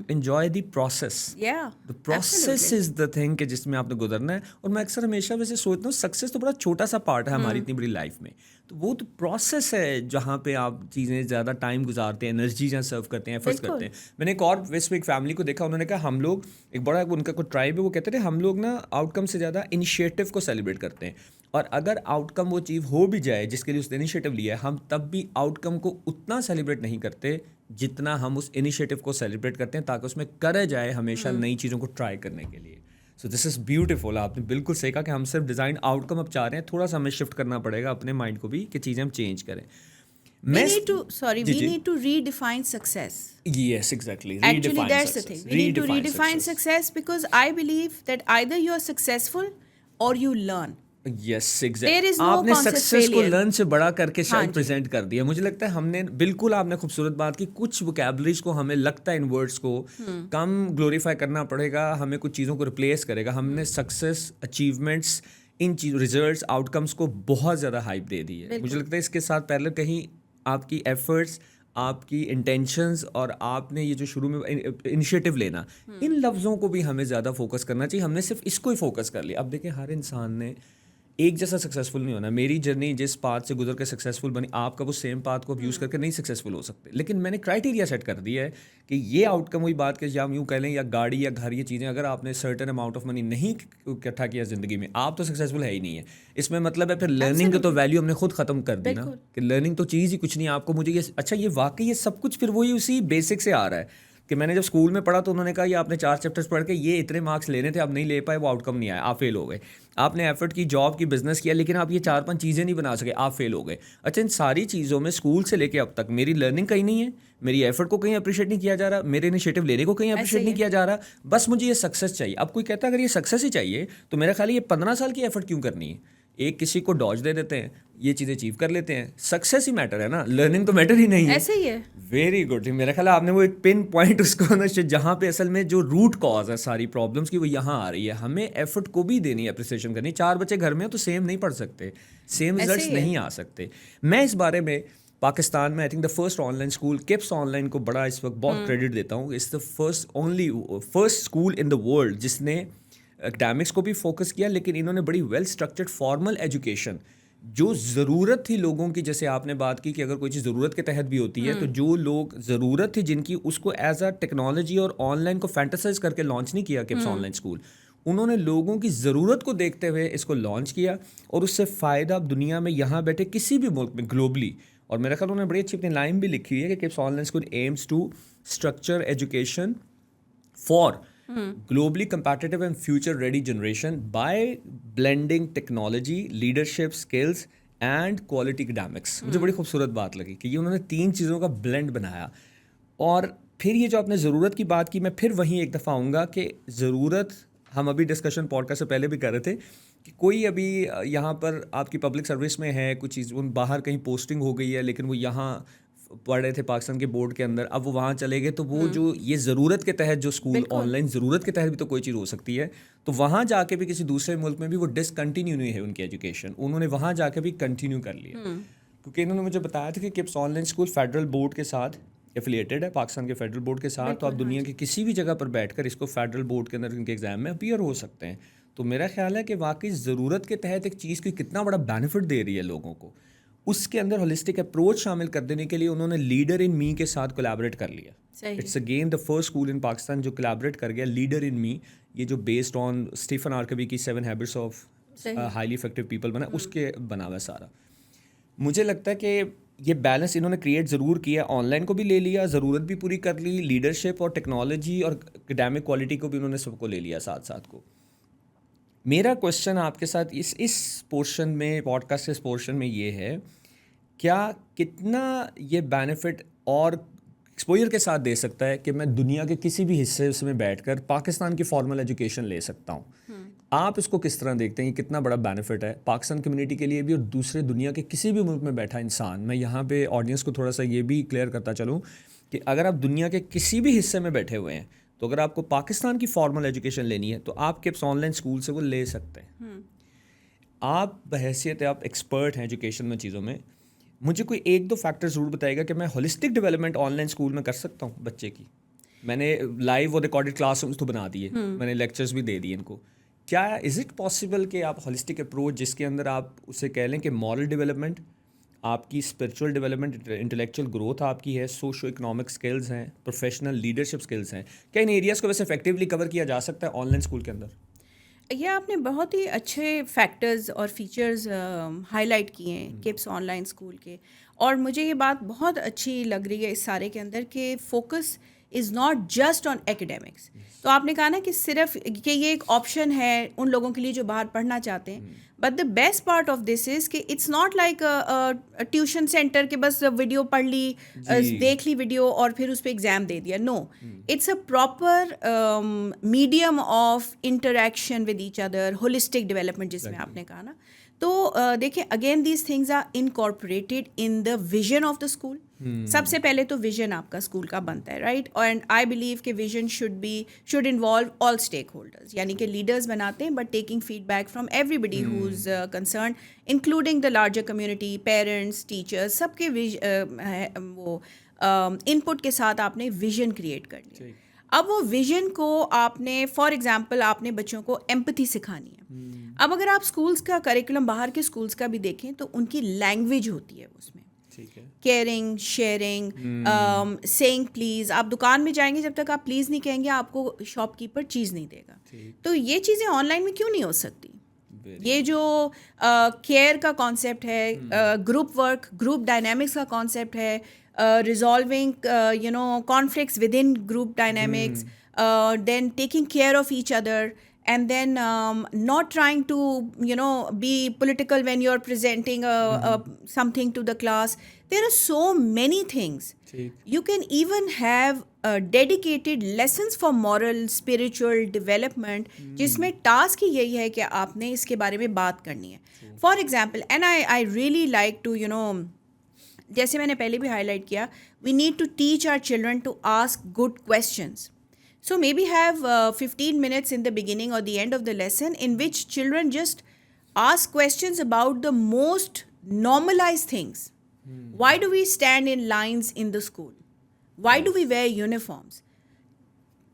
enjoy the process. The process is the thing کہ جس میں آپ نے گزرنا ہے. اور میں اکثر ہمیشہ ویسے سوچتا ہوں سکسیس تو بڑا چھوٹا سا پارٹ ہے ہماری اتنی بڑی لائف میں, تو وہ تو پروسیس ہے جہاں پہ آپ چیزیں زیادہ ٹائم گزارتے ہیں, انرجی جہاں سرو کرتے ہیں, ایفرٹس کرتے ہیں. میں نے ایک اور ویسٹ میں ایک فیملی کو دیکھا, انہوں نے کہا ہم لوگ ایک بڑا ان کا کوئی ٹرائب ہے, وہ کہتے تھے ہم لوگ نا آؤٹ کم سے زیادہ انیشیٹو کو سیلیبریٹ کرتے ہیں, اور اگر آؤٹ کم وہ چیز ہو بھی جائے جس کے لیے اس نے انیشیٹو لیا ہے, ہم تب بھی آؤٹ کم کو اتنا سیلیبریٹ نہیں کرتے جتنا ہم اس انیشیٹو کو سیلیبریٹ کرتے ہیں, تاکہ اس میں کرے جائے ہمیشہ نئی چیزوں کو ٹرائی کرنے کے لیے. سو دس از بیوٹیفل. آپ نے بالکل صحیح کہا کہ ہم صرف ڈیزائن آؤٹ کم اب چاہ رہے ہیں, تھوڑا سا ہمیں شفٹ کرنا پڑے گا اپنے مائنڈ کو بھی کہ چیزیں ہم چینج کریں. We need to redefine success. Yes, exactly. Actually, that's the thing. We need to redefine success because I believe that either you are successful or you learn. Yes, exactly. There is no آپ نے concept success کو failure. Learn سے بڑا کر کے شاید present کر دیا. مجھے لگتا ہے ہم نے بالکل, آپ نے خوبصورت بات کی, کچھ وکیبلریز کو ہمیں لگتا ہے ان ورڈس کو کم گلوریفائی کرنا پڑے گا, ہمیں کچھ چیزوں کو ریپلیس کرے گا. ہم نے سکسیس, اچیومنٹس, ان چیزوں, ریزلٹس, آؤٹ کمس کو بہت زیادہ ہائپ دے دی ہے. مجھے لگتا ہے اس کے ساتھ پہلے کہیں آپ کی ایفرٹس, آپ کی انٹینشنز, اور آپ نے یہ جو شروع میں انیشیٹو لینا, ان لفظوں کو بھی ہمیں زیادہ فوکس کرنا چاہیے. ہم نے صرف اس کو ہی فوکس کر لیا. اب دیکھیں ہر انسان نے ایک جیسا سکسیزفل نہیں ہونا. میری جرنی جس پاتھ سے گزر کے سکسیزفل بنی, آپ کا وہ سیم پاتھ کو اب یوز کر کے نہیں سکسیزفل ہو سکتے. لیکن میں نے کرائٹیریا سیٹ کر دیا ہے کہ یہ آؤٹ کم, وہی بات کہ یا یوں کہہ لیں, یا گاڑی یا گھر, یہ چیزیں اگر آپ نے سرٹن اماؤنٹ آف منی نہیں اکٹھا کیا زندگی میں, آپ تو سکسیزفل ہے ہی نہیں ہے. اس میں مطلب ہے پھر لرننگ کا تو ویلیو ہم نے خود ختم کر دی نا, کہ لرننگ تو چیز ہی کچھ نہیں. آپ کو مجھے یہ اچھا, یہ واقعی یہ سب کچھ پھر وہی اسی بیسک سے آ رہا ہے. کہ میں نے جب اسکول میں پڑھا تو انہوں نے کہا یہ آپ نے 4 چیپٹرز پڑھ کے یہ اتنے مارکس لینے تھے، آپ نہیں لے پائے، وہ آؤٹ کم نہیں آیا، آپ فیل ہو گئے. آپ نے ایفرٹ کی، جاب کی، بزنس کیا، لیکن آپ یہ 4-5 چیزیں نہیں بنا سکے، آپ فیل ہو گئے. اچھا ان ساری چیزوں میں اسکول سے لے کے اب تک میری لرننگ کہیں نہیں ہے، میری ایفرٹ کو کہیں اپریشیٹ نہیں کیا جا رہا، میرے انیشیٹو لینے کو کہیں اپریشیٹ نہیں کیا جا رہا، بس مجھے یہ سکسیس چاہیے. اب کوئی کہتا ہے اگر یہ سکسیس ہی چاہیے تو میرا خیال ہے یہ 15 سال کی ایفرٹ کیوں کرنی ہے. ایک کسی کو ڈاج دے دیتے ہیں، یہ چیزیں اچیو کر لیتے ہیں، سکسیس ہی میٹر ہے نا، لرننگ تو میٹر ہی نہیں ہے. ایسے ہی ہے. Very good. میرا خیال ہے آپ نے وہ ایک پن پوائنٹ اس کو جہاں پہ اصل میں جو روٹ کاز ہے ساری پرابلمس کی وہ یہاں آ رہی ہے. ہمیں ایفرٹ کو بھی دینی ہے، اپریسیشن کرنی. 4 بچے گھر میں ہیں تو سیم نہیں پڑھ سکتے، سیم ریزلٹس نہیں آ سکتے. میں اس بارے میں پاکستان میں I think the first online school KIPS online کو بڑا اس وقت بہت کریڈٹ دیتا ہوں. It's the first school in the world جس نے اکیڈیمکس کو بھی فوکس کیا، لیکن انہوں نے بڑی ویل اسٹرکچرڈ فارمل ایجوکیشن جو ضرورت تھی لوگوں کی، جیسے آپ نے بات کی کہ اگر کوئی چیز ضرورت کے تحت بھی ہوتی ہے تو جو لوگ ضرورت تھی جن کی، اس کو ایز اے ٹیکنالوجی اور آن لائن کو فینٹاسائز کر کے لانچ نہیں کیا کپس آن لائن اسکول. انہوں نے لوگوں کی ضرورت کو دیکھتے ہوئے اس کو لانچ کیا اور اس سے فائدہ دنیا میں یہاں بیٹھے کسی بھی ملک میں گلوبلی. اور میرا خیال انہوں نے بڑی اچھی اپنی لائن بھی لکھی ہوئی ہے کہ KIPS online school aims to structure education for globally competitive and future ready generation by blending technology, leadership skills and quality academics. مجھے بڑی خوبصورت بات لگی کہ یہ انہوں نے 3 چیزوں کا بلینڈ بنایا. اور پھر یہ جو آپ نے ضرورت کی بات کی، میں پھر وہیں ایک دفعہ آؤں گا کہ ضرورت، ہم ابھی ڈسکشن پوڈکاسٹ سے پہلے بھی کر رہے تھے کہ کوئی ابھی یہاں پر آپ کی پبلک سروس میں ہے، کچھ چیز ان باہر کہیں پوسٹنگ ہو گئی ہے لیکن وہ یہاں پڑھ رہے تھے پاکستان کے بورڈ کے اندر، اب وہ وہاں چلے گئے تو وہ جو یہ ضرورت کے تحت جو اسکول آن لائن ضرورت کے تحت بھی تو کوئی چیز ہو سکتی ہے، تو وہاں جا کے بھی کسی دوسرے ملک میں بھی وہ ڈسکنٹینیو نہیں ہے ان کی ایجوکیشن، انہوں نے وہاں جا کے بھی کنٹینیو کر لیا. کیونکہ انہوں نے مجھے بتایا تھا کہ KIPS online school federal board کے ساتھ ایفیلیٹڈ ہے، پاکستان کے فیڈرل بورڈ کے ساتھ، تو آپ دنیا کی کسی بھی جگہ پر بیٹھ کر اس کو فیڈرل بورڈ کے اندر ان کے ایگزام میں اپیئر ہو سکتے ہیں. تو میرا خیال ہے کہ واقعی ضرورت کے تحت ایک چیز کی کتنا بڑا بینیفٹ دے رہی ہے لوگوں کو، اس کے اندر ہولسٹک اپروچ شامل کر دینے کے لیے انہوں نے لیڈر ان می کے ساتھ کولیبریٹ کر لیا. It's again the first school in Pakistan جو کولیبریٹ کر گیا لیڈر ان می، یہ جو بیسڈ آن اسٹیفن آرکبی کی 7 habits of highly effective people بنا، اس کے بنا ہوا سارا. مجھے لگتا ہے کہ یہ بیلنس انہوں نے کریٹ ضرور کیا، آن لائن کو بھی لے لیا، ضرورت بھی پوری کر لی، لیڈرشپ اور ٹیکنالوجی اور اکیڈیمک کوالٹی کو بھی انہوں نے سب کو لے لیا ساتھ ساتھ کو. میرا کویشچن آپ کے ساتھ اس پورشن میں، پوڈ کاسٹ کے اس پورشن میں یہ ہے، کیا کتنا یہ بینیفٹ اور ایکسپوجر کے ساتھ دے سکتا ہے کہ میں دنیا کے کسی بھی حصے میں بیٹھ کر پاکستان کی فارمل ایجوکیشن لے سکتا ہوں؟ آپ اس کو کس طرح دیکھتے ہیں؟ کتنا بڑا بینیفٹ ہے پاکستان کمیونٹی کے لیے بھی اور دوسرے دنیا کے کسی بھی ملک میں بیٹھا انسان؟ میں یہاں پہ آڈینس کو تھوڑا سا یہ بھی کلیئر کرتا چلوں کہ اگر آپ دنیا کے کسی بھی حصے میں بیٹھے ہوئے ہیں تو اگر آپ کو پاکستان کی فارمل ایجوکیشن لینی ہے تو آپ کپس آن لائن اسکول سے وہ لے سکتے ہیں. آپ بحیثیت آپ ایکسپرٹ ہیں ایجوکیشن میں چیزوں میں، مجھے کوئی 1-2 فیکٹر ضرور بتائے گا کہ میں holistic development on line school میں کر سکتا ہوں بچے کی. میں نے لائیو اور ریکارڈیڈ کلاس رومس تو بنا دیے، میں نے لیکچرز بھی دے دیے ان کو. کیا از اٹ پاسبل کہ آپ ہولسٹک اپروچ جس کے اندر آپ اسے کہہ لیں کہ مورل ڈیولپمنٹ، آپ کی اسپرچول ڈیولپمنٹ، انٹلیکچوئل گروتھ آپ کی ہے، سوشو اکنامک اسکلز ہیں، پروفیشنل لیڈرشپ اسکلز ہیں، کیا ان ایریاز کو ویسے افیکٹولی کور کیا جا سکتا ہے آن لائن اسکول کے اندر؟ یہ آپ نے بہت ہی اچھے فیکٹرز اور فیچرز ہائی لائٹ کیے ہیں کپس آن لائن اسکول کے، اور مجھے یہ بات بہت اچھی لگ رہی ہے اس سارے کے اندر کہ focus is not just on academics. تو آپ نے کہا نا کہ صرف کہ یہ ایک آپشن ہے ان لوگوں کے لیے جو باہر پڑھنا چاہتے ہیں، but the best part of this is کہ it's not like tuition centre کہ بس ویڈیو پڑھ لی، دیکھ لی ویڈیو اور پھر اس پہ ایگزام دے دیا. No, it's a proper medium of interaction with each other, holistic development جس میں آپ نے کہا نا. تو دیکھیں again these things are incorporated in the vision of the school. سب سے پہلے تو ویژن آپ کا اسکول کا بنتا ہے، رائٹ؟ اینڈ آئی بلیو کہ vision should involve all stakeholders, یعنی کہ لیڈرز بناتے ہیں but taking feedback from everybody who is concerned including the larger community, parents, teachers, سب کے وہ ان پٹ کے ساتھ آپ نے ویژن کریٹ کر لیا. اب وہ ویژن کو آپ نے، فار ایگزامپل آپ نے بچوں کو ایمپتھی سکھانی ہے. اب اگر آپ اسکولس کا کریکولم باہر کے اسکولس کا بھی دیکھیں تو ان کی لینگویج ہوتی ہے اس میں، کیئرنگ، شیئرنگ، سیئنگ پلیز. آپ دکان میں جائیں گے، جب تک آپ پلیز نہیں کہیں گے آپ کو شاپ کیپر چیز نہیں دے گا. تو یہ چیزیں آن لائن میں کیوں نہیں ہو سکتی؟ یہ جو کیئر کا کانسیپٹ ہے، گروپ ورک، گروپ ڈائنامکس کا کانسیپٹ ہے، resolving conflicts within group dynamics, then taking care of each other, and then not trying to be political when you're presenting something to the class. There are so many things. You can even have dedicated lessons for moral spiritual development, جس میں task ہی یہی ہے کہ آپ نے اس کے بارے میں بات کرنی ہے. For example, and I really like to جیسے میں نے پہلے بھی ہائی لائٹ کیا, we need to teach our children to ask good questions. So maybe have 15 minutes in the beginning or the end of the lesson in which children just ask questions about the most normalized things. Why do we stand in lines in the school? Why do we wear uniforms?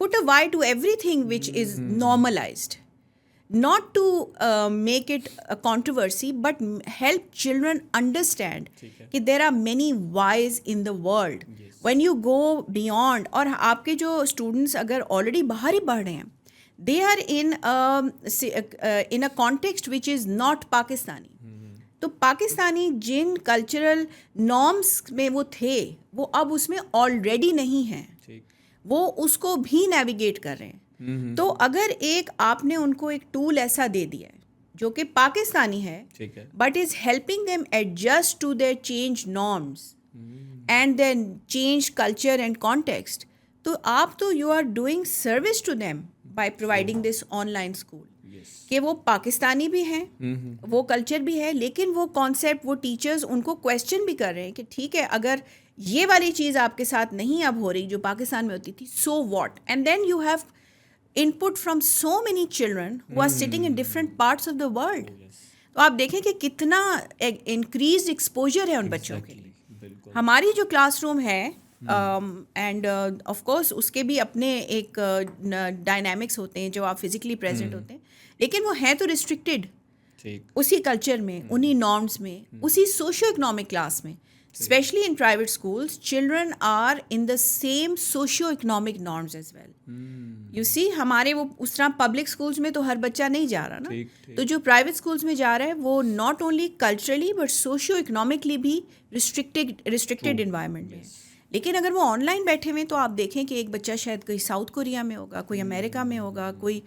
Put a why to everything which is normalized. Not to make it a controversy, but help children understand that there are many whys in the world. When you go beyond, اور آپ کے جو students اگر already باہر ہی پڑھ رہے ہیں, they are in a context which is not Pakistani. تو پاکستانی جن کلچرل نارمس میں وہ تھے وہ اب اس میں آلریڈی نہیں ہیں, وہ اس کو بھی نیویگیٹ کر رہے ہیں. تو اگر آپ نے ان کو ایک ٹول ایسا دے دیا ہے جو کہ پاکستانی ہے, but is helping them adjust to their change norms and then change culture and context, تو آپ تو you are doing service to them by providing this online school, کہ وہ پاکستانی بھی ہیں, وہ کلچر بھی ہے, لیکن وہ کانسیپٹ وہ ٹیچرز ان کو کویسچن بھی کر رہے ہیں کہ ٹھیک ہے اگر یہ والی چیز آپ کے ساتھ نہیں اب ہو رہی جو پاکستان میں ہوتی تھی, so what. And then you have input from so many children who are sitting in different parts of the world. تو آپ دیکھیں کہ کتنا انکریزڈ ایکسپوجر ہے ان بچوں کے لیے. ہماری جو کلاس روم ہے اینڈ آف کورس اس کے بھی اپنے ایک ڈائنامکس ہوتے ہیں جو آپ فزیکلی پریزنٹ ہوتے ہیں, لیکن وہ ہیں تو ریسٹرکٹیڈ اسی کلچر میں, انہی نارمس میں, اسی سوشو اکنامک کلاس میں. Especially in private schools, children are in the same socio-economic norms as well. You see, ہمارے وہ اس طرح پبلک اسکولس میں تو ہر بچہ نہیں جا رہا نا, تو جو پرائیویٹ اسکولس میں جا رہا ہے وہ not only culturally but socio economically بھی ریسٹرکٹیڈ انوائرمنٹ میں. لیکن اگر وہ آن لائن بیٹھے ہوئے تو آپ دیکھیں کہ ایک بچہ شاید کوئی ساؤتھ کوریا میں ہوگا, کوئی امریکہ میں ہوگا, کوئی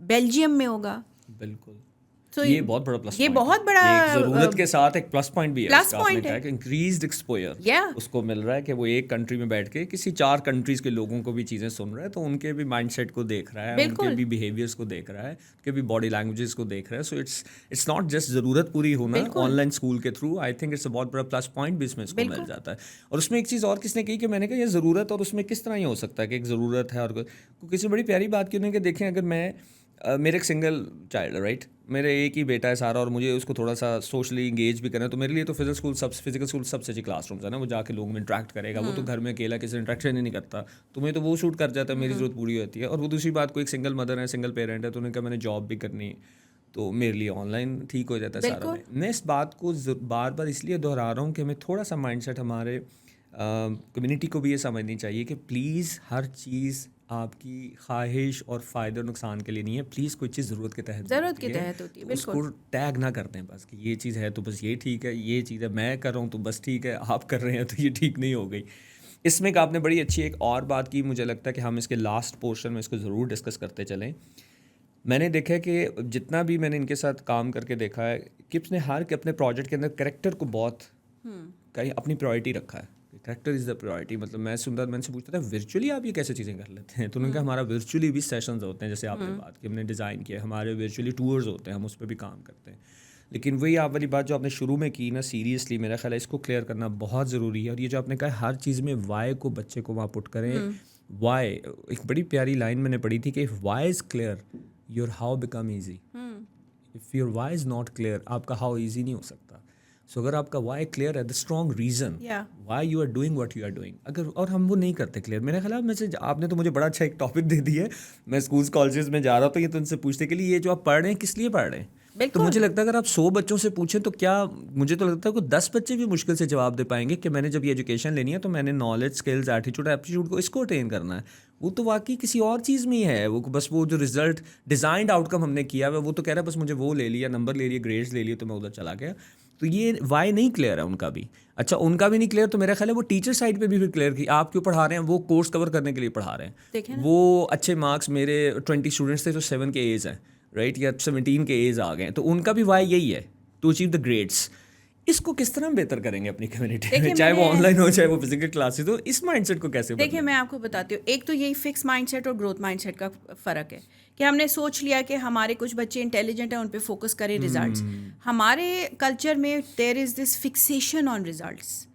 بیلجیم میں ہوگا. بالکل, یہ بہت بڑا پلس, یہ بہت بڑا ضرورت کے ساتھ ایک پلس پوائنٹ بھی ہے, پلس پوائنٹ ہے کہ انکریزڈ ایکسپوجر اس کو مل رہا ہے کہ وہ ایک کنٹری میں بیٹھ کے کسی 4 کنٹریز کے لوگوں کو بھی چیزیں سن رہا ہے, تو ان کے بھی مائنڈ سیٹ کو دیکھ رہا ہے, ان کے بھی بیہیویئرس کو دیکھ رہا ہے, ان کے بھی باڈی لینگویجز کو دیکھ رہا ہے. سو اٹس ناٹ جسٹ ضرورت پوری ہونا آن لائن اسکول کے through. I think it's a بہت بڑا پلس پوائنٹ بھی اس میں اس کو مل جاتا ہے. اور اس میں ایک چیز اور کس نے کہی کہ میں نے کہا یہ ضرورت, اور اس میں کس طرح یہ ہو سکتا ہے کہ ایک ضرورت ہے, اور کسی بڑی پیاری بات کی انہوں نے کہ دیکھیں اگر میں میرے ایک سنگل چائلڈ ہے رائٹ, میرے ایک ہی بیٹا ہے سارا, اور مجھے اس کو تھوڑا سا سوشلی انگیج بھی کرنا ہے, تو میرے لیے تو فزیکل اسکول سب سے اچھی کلاس رومز ہے نا, وہ جا کے لوگوں میں انٹریکٹ کرے گا. وہ تو گھر میں اکیلا کسی انٹریکشن ہی نہیں کرتا, تو مجھے تو وہ شوٹ کر جاتا ہے, میری ضرورت پوری ہوتی ہے. اور وہ دوسری بات, کوئی ایک سنگل مدر ہے, سنگل پیرنٹ ہے, تو انہوں نے کہا میں نے جاب بھی کرنی ہے, تو میرے لیے آن لائن ٹھیک ہو جاتا ہے سارا. میں اس بات کو بار بار اس لیے دہرا رہا ہوں کہ ہمیں تھوڑا سا مائنڈ سیٹ ہمارے کمیونٹی کو بھی یہ سمجھنی چاہیے کہ پلیز ہر چیز آپ کی خواہش اور فائدہ اور نقصان کے لیے نہیں ہے. پلیز کوئی چیز ضرورت کے تحت ہوتی ہے, اس کو ٹیگ نہ کرتے ہیں بس کہ یہ چیز ہے تو بس یہ ٹھیک ہے, یہ چیز ہے میں کر رہا ہوں تو بس ٹھیک ہے, آپ کر رہے ہیں تو یہ ٹھیک نہیں ہو گئی. اس میں آپ نے بڑی اچھی ایک اور بات کی, مجھے لگتا ہے کہ ہم اس کے لاسٹ پورشن میں اس کو ضرور ڈسکس کرتے چلیں. میں نے دیکھا کہ جتنا بھی میں نے ان کے ساتھ کام کر کے دیکھا ہے, کپس نے ہر کے اپنے پروجیکٹ کے اندر کریکٹر کو بہت کہیں اپنی پرائرٹی رکھا ہے. Character is the priority. مطلب میں ان سے پوچھتا تھا ورچولی آپ یہ کیسے چیزیں کر لیتے ہیں, تو انہوں نے کہا ہمارا ورچولی بھی سیشنز ہوتے ہیں, جیسے آپ نے بات کی, ہم نے ڈیزائن کیا, ہمارے ورچولی ٹورز ہوتے ہیں, ہم اس پہ بھی کام کرتے ہیں. لیکن وہی آپ والی بات جو آپ نے شروع میں کی نا, سیریسلی میرا خیال ہے اس کو کلیئر کرنا بہت ضروری ہے. اور یہ جو آپ نے کہا ہر چیز میں وائی کو بچے کو وہاں پٹ کریں. وائی, ایک بڑی پیاری لائن میں نے پڑھی تھی کہ if why is clear your how become easy. If your why is not clear آپ کا ہاؤ ایزی نہیں ہو سکتا. سو اگر آپ کا وائی کلیئر ہے, the strong reason why you are doing what you are doing, اگر اور ہم وہ نہیں کرتے کلیئر, میرے خیال میں سے آپ نے تو مجھے بڑا اچھا ایک ٹاپک دے دی ہے. میں اسکولس کالجز میں جا رہا ہوں تو یہ تو ان سے پوچھتے کہ لیے یہ جو آپ پڑھ رہے ہیں کس لیے پڑھ رہے ہیں, تو مجھے لگتا ہے اگر آپ 100 بچوں سے پوچھیں تو کیا مجھے تو لگتا ہے کہ 10 بچے بھی مشکل سے جواب دے پائیں گے کہ میں نے جب یہ ایجوکیشن لینی ہے تو میں نے نالج, اسکلز, ایٹیٹیوڈ, ایپٹیٹیوڈ کو اس کو اٹین کرنا ہے. وہ تو واقعی کسی اور چیز میں ہی ہے, وہ بس وہ جو رزلٹ ڈیزائنڈ آؤٹ کم ہم نے کیا ہے وہ تو کہہ رہا ہے بس مجھے وہ لے لیا, نمبر لے لیے, گریڈس لے لیے, تو میں ادھر چلا گیا. تو یہ وائی نہیں کلیئر ہے ان کا بھی. اچھا ان کا بھی نہیں کلیئر تو میرا خیال ہے وہ ٹیچر سائڈ پہ بھی پھر کلیئر کی آپ کیوں پڑھا رہے ہیں, وہ کورس کور کرنے کے لیے پڑھا رہے ہیں. وہ اچھے مارکس میرے 20 اسٹوڈنٹس تھے جو 7 کے ایج ہیں رائٹ, یا 17 کے ایج آ گئے ہیں, تو ان کا بھی وائی یہی ہے ٹو اچیو دا گریڈس. اس کو کس طرح بہتر کریں گے اپنی کمیونٹی میں, چاہے وہ آن لائن ہو چاہے وہ فزیکل کلاسز ہو, اس مائنڈ سیٹ کو کیسے بدلیں؟ دیکھیں میں آپ کو بتاتی ہوں, ایک تو یہی فکس مائنڈ سیٹ اور گروتھ مائنڈ سیٹ کا فرق ہے کہ ہم نے سوچ لیا کہ ہمارے کچھ بچے انٹیلیجنٹ ہیں, ان پہ فوکس کریں ریزلٹس. ہمارے کلچر میں there is this fixation on results,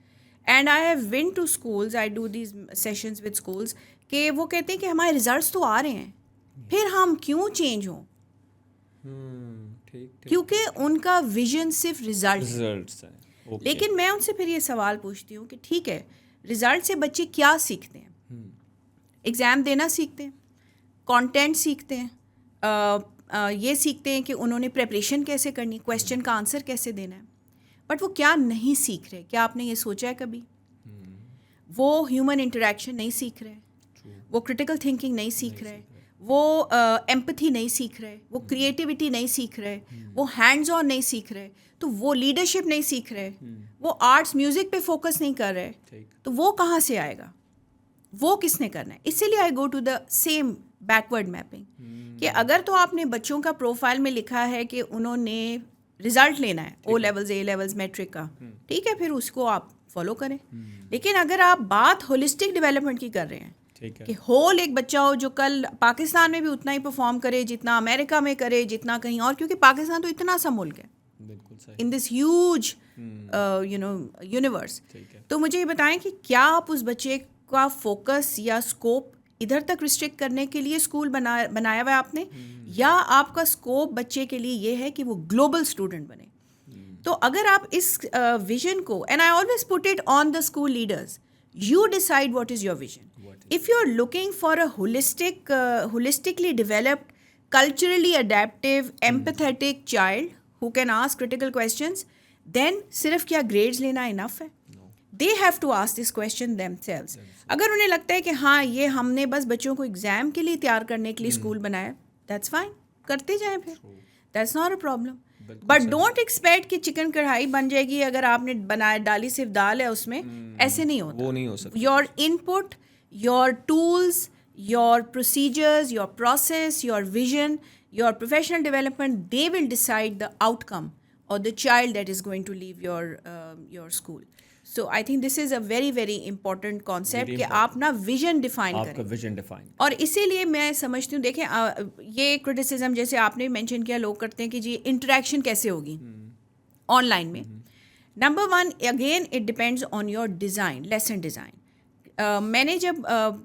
and I have one to schools, I do these sessions with schools, کہ وہ کہتے ہیں کہ ہمارے ریزلٹس تو آ رہے ہیں, پھر ہم کیوں چینج ہوں, کیونکہ ان کا ویژن صرف ریزلٹس ہے. لیکن میں ان سے پھر یہ سوال پوچھتی ہوں کہ ٹھیک ہے ریزلٹ سے بچے کیا سیکھتے ہیں؟ ایگزام دینا سیکھتے ہیں, کانٹینٹ سیکھتے ہیں, یہ سیکھتے ہیں کہ انہوں نے پریپریشن کیسے کرنی, کویشچن کا آنسر کیسے دینا ہے, بٹ وہ کیا نہیں سیکھ رہے؟ کیا آپ نے یہ سوچا ہے کبھی؟ وہ ہیومن انٹریکشن نہیں سیکھ رہے, وہ کرٹیکل تھنکنگ نہیں سیکھ رہے, وہ ایمپتھی نہیں سیکھ رہے, وہ کریٹیوٹی نہیں سیکھ رہے, وہ ہینڈز آن نہیں سیکھ رہے, تو وہ لیڈرشپ نہیں سیکھ رہے, وہ آرٹس میوزک پہ فوکس نہیں کر رہے, تو وہ کہاں سے آئے گا؟ وہ کس نے کرنا ہے؟ اسی لیے I go to the same backward mapping کہ اگر تو آپ نے بچوں کا پروفائل میں لکھا ہے کہ انہوں نے رزلٹ لینا ہے O levels A levels matric کا, ٹھیک ہے, پھر اس کو آپ فالو کریں. لیکن اگر آپ بات ہولسٹک ڈیولپمنٹ کی کر رہے ہیں کہ ہول ایک بچہ ہو جو کل پاکستان میں بھی اتنا ہی پرفارم کرے جتنا امریکہ میں کرے, جتنا کہیں اور, کیونکہ پاکستان تو اتنا سا ملک ہے ان دس ہیوج یونیورس. تو مجھے یہ بتائیں کہ کیا آپ اس بچے کا فوکس یا اسکوپ ادھر تک ریسٹرکٹ کرنے کے لیے اسکول بنایا ہوا ہے آپ نے, یا آپ کا اسکوپ بچے کے لیے یہ ہے کہ وہ گلوبل اسٹوڈنٹ بنے؟ تو اگر آپ اس ویژن کو, and I always put it on the school leaders, you decide what is your vision. If you're looking for a holistically developed, culturally adaptive, empathetic child who can ask critical questions, then صرف کیا grades لینا enough ہے؟ They have to ask this question themselves. اگر انہیں لگتا ہے کہ ہاں یہ ہم نے بس بچوں کو ایگزام کے لیے تیار کرنے کے لیے اسکول بنایا, that's fine, کرتے جائیں پھر, that's not a problem. But don't expect کہ چکن کڑھائی بن جائے گی اگر آپ نے بنایا ڈالی صرف دال ہے اس میں, ایسے نہیں ہوتا. وہ نہیں ہو سکتا. Your input, your tools, your procedures, your process, your vision, your professional development, they will decide the outcome اور the child that is going to leave your school. So I think this is a very very important concept کہ آپ نا vision define کریں. اور اسی لیے میں سمجھتی ہوں, دیکھیں یہ کرٹیسزم جیسے آپ نے مینشن کیا, لوگ کرتے ہیں کہ جی انٹریکشن کیسے ہوگی آن لائن میں. Number 1 again it depends on your design, lesson design. میں نے جب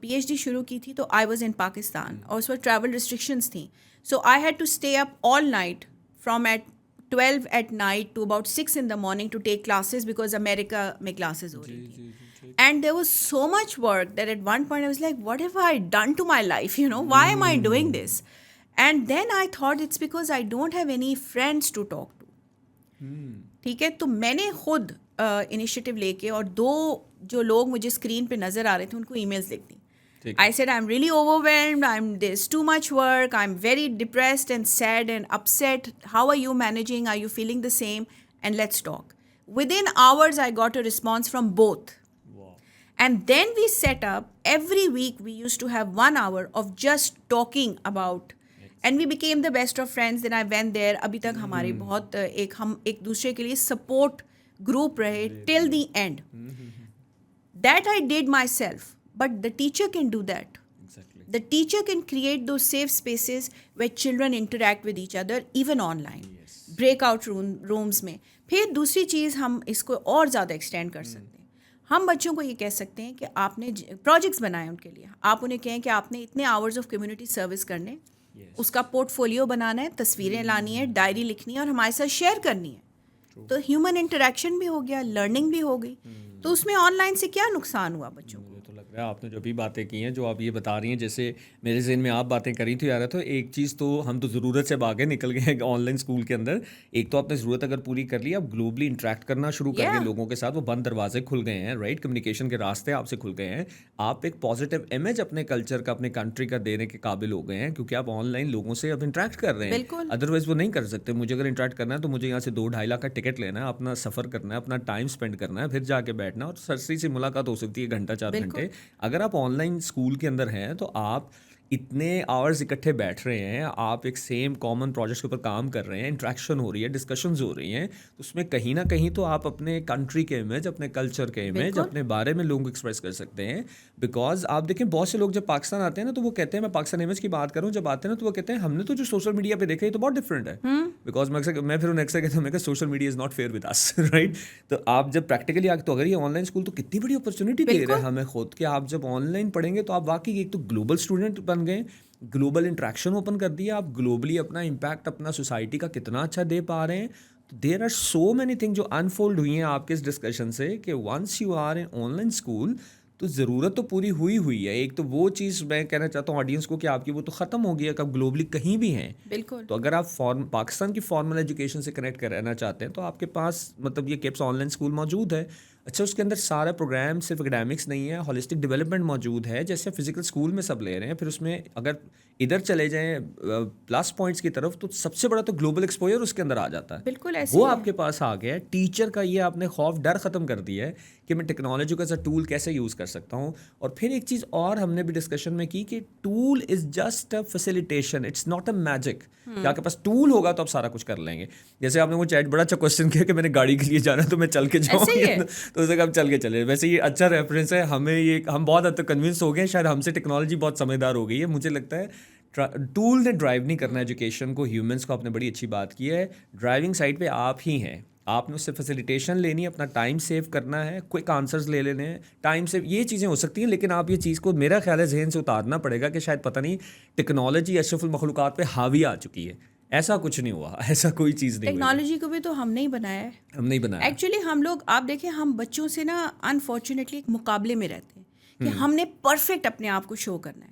پی ایچ ڈی شروع کی تھی تو آئی واز ان پاکستان اور اس وقت ٹریول ریسٹرکشنس تھیں, so I had to stay up all night from eight 12 at night to about 6 in the morning to take classes because America میں classes ہو رہی تھی. And there was so much work that at one point I was like, what have I done to my life? You know, why am I doing this? And then I thought it's because I don't have any friends to talk to. ٹھیک ہے, تو میں نے خود initiative لے کے, اور 2 جو لوگ مجھے اسکرین پہ نظر آ رہے تھے ان کو ای میلز لکھ دی. I said, I'm really overwhelmed, there's too much work, I'm very depressed and sad and upset. How are you managing? Are you feeling the same? And let's talk. Within hours, I got a response from both. Wow. And then we set up, every week we used to have 1 hour of just talking about, and we became the best of friends. Then I went there. Abhi tak hamari bahut hum ek dusre ke liye support group rahe till the end. That I did myself. But the teacher can do that. Exactly. The teacher can create those safe spaces where children interact with each other, even online. Yes. Breakout rooms میں. پھر دوسری چیز ہم اس کو اور زیادہ extend کر سکتے ہیں. ہم بچوں کو یہ کہہ سکتے ہیں کہ آپ نے پروجیکٹس بنائے ان کے لیے, آپ انہیں کہیں کہ آپ نے اتنے آورز آف کمیونٹی سروس کرنے, اس کا پورٹ فولیو بنانا ہے, تصویریں لانی ہے, ڈائری لکھنی ہے اور ہمارے ساتھ شیئر کرنی ہے. تو ہیومن انٹریکشن بھی ہو گیا, لرننگ بھی ہو گئی. تو اس میں آن لائن سے کیا نقصان ہوا بچوں کو؟ آپ نے جو بھی باتیں کی ہیں, جو آپ یہ بتا رہی ہیں, جیسے میرے ذہن میں آپ باتیں کری تھی یار, تو ایک چیز تو ہم تو ضرورت سے باغے نکل گئے ہیں آن لائن اسکول کے اندر. ایک تو آپ نے ضرورت اگر پوری کر لی, آپ گلوبلی انٹریکٹ کرنا شروع کر گئے لوگوں کے ساتھ, وہ بند دروازے کھل گئے ہیں, رائٹ, کمیونیکیشن کے راستے آپ سے کھل گئے ہیں, آپ ایک پازیٹیو امیج اپنے کلچر کا, اپنے کنٹری کا دینے کے قابل ہو گئے ہیں, کیونکہ آپ آن لائن لوگوں سے اب انٹریکٹ کر رہے ہیں. ادروائز وہ نہیں کر سکتے. مجھے اگر انٹریکٹ کرنا ہے تو مجھے یہاں سے 2-2.5 لاکھ کا ٹکٹ لینا ہے, اپنا سفر کرنا ہے, اپنا ٹائم اسپینڈ کرنا ہے, پھر جا کے بیٹھنا, اور سرسری سے ملاقات ہو سکتی ہے 1 گھنٹہ 4 گھنٹے. اگر آپ آن لائن اسکول کے اندر ہیں تو آپ اتنے آورز اکٹھے بیٹھ رہے ہیں, آپ ایک سیم کامن پروجیکٹ کے اوپر کام کر رہے ہیں, انٹریکشن ہو رہی ہے, ڈسکشنز ہو رہی ہیں, تو اس میں کہیں نہ کہیں تو آپ اپنے کنٹری کے امیج, اپنے کلچر کے امیج, اپنے بارے میں لوگوں کو ایکسپریس کر سکتے ہیں. بیکاز آپ دیکھیں بہت سے لوگ جب پاکستان آتے ہیں نا تو وہ کہتے ہیں, میں پاکستان امیج کی بات کروں, جب آتے ہیں نا تو وہ کہتے ہیں ہم نے تو جو سوشل میڈیا پہ دیکھا ہے تو بہت ڈفرینٹ ہے. بیکاز میں پھر انہیں اکثر کہتا ہوں, میں کہ social media is not fair with us, right. تو آپ جب پریکٹیکلی آ, تو اگر یہ آن لائن اسکول تو کتنی بڑی اپرچونیٹی دے رہے ہیں ہمیں خود, کہ آپ جب آن لائن پڑھیں گے تو آپ واقعی ایک تو گلوبل اسٹوڈنٹ بن گئے, گلوبل انٹریکشن اوپن کر دیا, آپ گلوبلی اپنا امپیکٹ اپنا سوسائٹی کا کتنا اچھا دے پا رہے ہیں. There are so many thing جو انفولڈ ہوئی ہیں آپ کے اس ڈسکشن سے, کہ once you are in online school تو ضرورت تو پوری ہوئی ہے. ایک تو وہ چیز میں کہنا چاہتا ہوں آڈینس کو کہ آپ کی وہ تو ختم ہو گئی ہے کہ آپ گلوبلی کہیں بھی ہیں. بالکل. تو اگر آپ پاکستان کی فارمل ایجوکیشن سے کنیکٹ کرنا چاہتے ہیں تو آپ کے پاس مطلب یہ کیپس آن لائن اسکول موجود ہے. اچھا, اس کے اندر سارا پروگرام صرف اکیڈیمکس نہیں ہے, ہولسٹک ڈیولپمنٹ موجود ہے, جیسے فزیکل اسکول میں سب لے رہے ہیں. پھر اس میں اگر ادھر چلے جائیں پلس پوائنٹس کی طرف, تو سب سے بڑا تو گلوبل ایکسپوجر اس کے اندر آ جاتا ہے. بالکل ایسے وہ آپ کے پاس آ گیا ہے. ٹیچر کا یہ آپ نے خوف ڈر ختم کر دیا ہے کہ میں ٹیکنالوجی کو ایز اے ٹول کیسے یوز کر سکتا ہوں. اور پھر ایک چیز اور ہم نے بھی ڈسکشن میں کی کہ tool is just a facilitation, it's not a magic. کہ آپ کے پاس ٹول ہوگا تو آپ سارا کچھ کر لیں گے. جیسے آپ نے وہ چیٹ بڑا اچھا کوشچن کیا کہ میں نے گاڑی کے لیے جانا ہے تو میں چل کے جاؤں, تو اسے کہ ہم چل کے چلے. ویسے یہ اچھا ریفرنس ہے, ہمیں یہ ہم بہت حد تک کنونس ہو گئے ہیں, شاید ہم سے ٹیکنالوجی بہت سمجھدار ہو گئی ہے. مجھے لگتا ہے ٹول نے ڈرائیو نہیں کرنا ایجوکیشن کو, ہیومنس کو. آپ نے بڑی اچھی بات کی ہے, ڈرائیونگ سائڈ پہ آپ ہی ہیں, آپ نے اس سے فیسیلیٹیشن لینی ہے, اپنا ٹائم سیو کرنا ہے, کوئک آنسرز لے لینے ہیں, ٹائم سیو, یہ چیزیں ہو سکتی ہیں. لیکن آپ یہ چیز کو میرا خیال ہے ذہن سے اتارنا پڑے گا کہ شاید پتہ نہیں ٹیکنالوجی اشرف المخلوقات پہ حاوی آ چکی ہے. ایسا کچھ نہیں ہوا, ایسا کوئی چیز نہیں. ٹیکنالوجی کو بھی تو ہم نہیں بنایا ہے, ہم نہیں بنایا. ایکچولی ہم لوگ, آپ دیکھیں, ہم بچوں سے نا انفارچونیٹلی ایک مقابلے میں رہتے ہیں کہ ہم نے پرفیکٹ اپنے آپ کو شو کرنا ہے.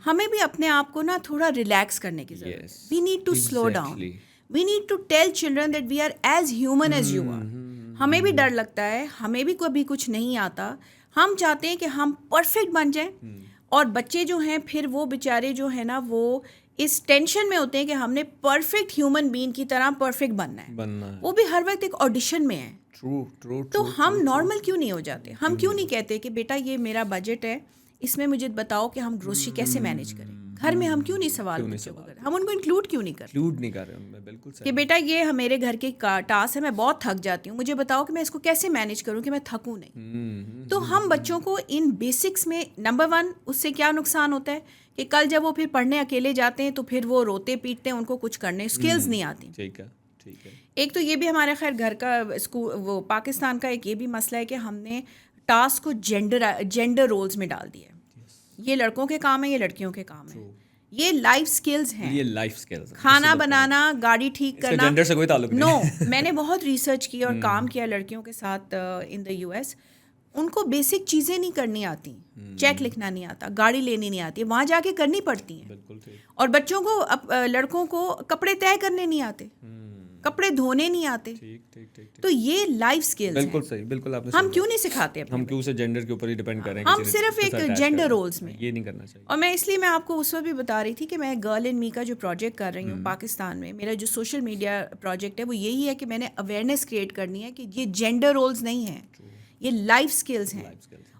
ہمیں بھی اپنے آپ کو نا تھوڑا ریلیکس کرنے کی ضرورت ہے. We need to slow down, we need to tell children that we are as human as you are. ہمیں بھی ڈر لگتا ہے, ہمیں بھی کبھی کچھ نہیں آتا. ہم چاہتے ہیں کہ ہم پرفیکٹ بن جائیں, اور بچے جو ہیں پھر وہ بیچارے جو ہیں نا وہ اس ٹینشن میں ہوتے ہیں کہ ہم نے پرفیکٹ ہیومن بینگ کی طرح پرفیکٹ بننا ہے. وہ بھی ہر وقت ایک آڈیشن میں ہے. تو ہم نارمل کیوں نہیں ہو جاتے؟ ہم کیوں نہیں کہتے کہ بیٹا یہ میرا بجٹ ہے, اس میں مجھے بتاؤ کہ ہم گروسری کیسے مینیج کریں. گھر میں ہم کیوں نہیں سوال ہم ان کو انکلوڈ کیوں نہیں کر رہے بالکل کہ بیٹا یہ میرے گھر کے ٹاسک ہے, میں بہت تھک جاتی ہوں, مجھے بتاؤ کہ میں اس کو کیسے مینیج کروں کہ میں تھکوں نہیں. تو ہم بچوں کو ان بیسکس میں, نمبر 1 اس سے کیا نقصان ہوتا ہے کہ کل جب وہ پھر پڑھنے اکیلے جاتے ہیں تو پھر وہ روتے پیٹتے ہیں, ان کو کچھ کرنے اسکلز نہیں آتی. ایک تو یہ بھی ہمارے خیر گھر کا وہ پاکستان کا ایک یہ بھی مسئلہ ہے کہ ہم نے ٹاسک کو جینڈر رولز میں ڈال دیا ہے. یہ لڑکوں کے کام ہے, یہ لڑکیوں کے کام ہے. یہ لائف سکلز ہیں, یہ لائف سکلز, کھانا بنانا, گاڑی ٹھیک کرنا. جینڈر سے کوئی تعلق نہیں. نو, میں نے بہت ریسرچ کی اور کام کیا لڑکیوں کے ساتھ ان دا US. ان کو بیسک چیزیں نہیں کرنی آتی, چیک لکھنا نہیں آتا, گاڑی لینی نہیں آتی, وہاں جا کے کرنی پڑتی ہیں. اور بچوں کو, لڑکوں کو کپڑے طے کرنے نہیں آتے, کپڑے دھونے نہیں آتے. تو یہ لائف سکلز ہیں. بالکل صحیح, بالکل آپ نے ہم کیوں نہیں سکھاتے؟ ہم کیوں سے جینڈر کے اوپر ہی ڈیپینڈ کریں, ہم صرف ایک جینڈر رولز میں, یہ نہیں کرنا چاہیے. اور میں اس لیے میں آپ کو اس وقت بھی بتا رہی تھی کہ میں گرل ان می کا جو پروجیکٹ کر رہی ہوں پاکستان میں, میرا جو سوشل میڈیا پروجیکٹ ہے وہ یہی ہے کہ میں نے اویئرنیس کریٹ کرنی ہے کہ یہ جینڈر رولز نہیں ہیں, یہ لائف سکلز ہیں.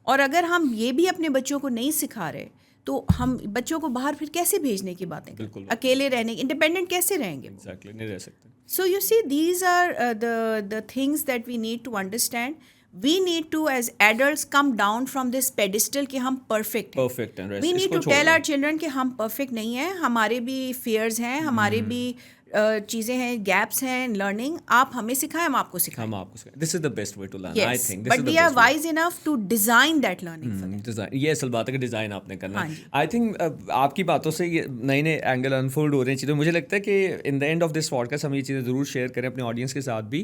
اور اگر ہم یہ بھی اپنے بچوں کو نہیں سکھا رہے تو ہم بچوں کو باہر پھر کیسے بھیجنے کی باتیں کریں, اکیلے رہنے, انڈیپینڈنٹ کیسے رہیں گے؟ نہیں رہ سکتے. So you see, these are the things that we need to understand. We need to as adults come down from this pedestal کہ ہم perfect ہیں. We need to tell our children کہ ہم perfect نہیں ہیں, ہمارے بھی fears ہیں, ہمارے بھی چیزیں ہیں, gaps ہیں learning. آپ ہمیں سکھائیں, ہم آپ کو سکھائیں. This is the best way to learn. I think but we are wise enough to design that learning for them. یہ اصل بات ہے کہ ڈیزائن آپ نے کرنا ہے. I think آپ کی باتوں سے یہ نئے نئے اینگل انفولڈ ہو رہے ہیں چیزیں. مجھے لگتا ہے کہ in the end of this podcast ہم یہ چیزیں ضرور شیئر کریں اپنے آڈینس کے ساتھ بھی,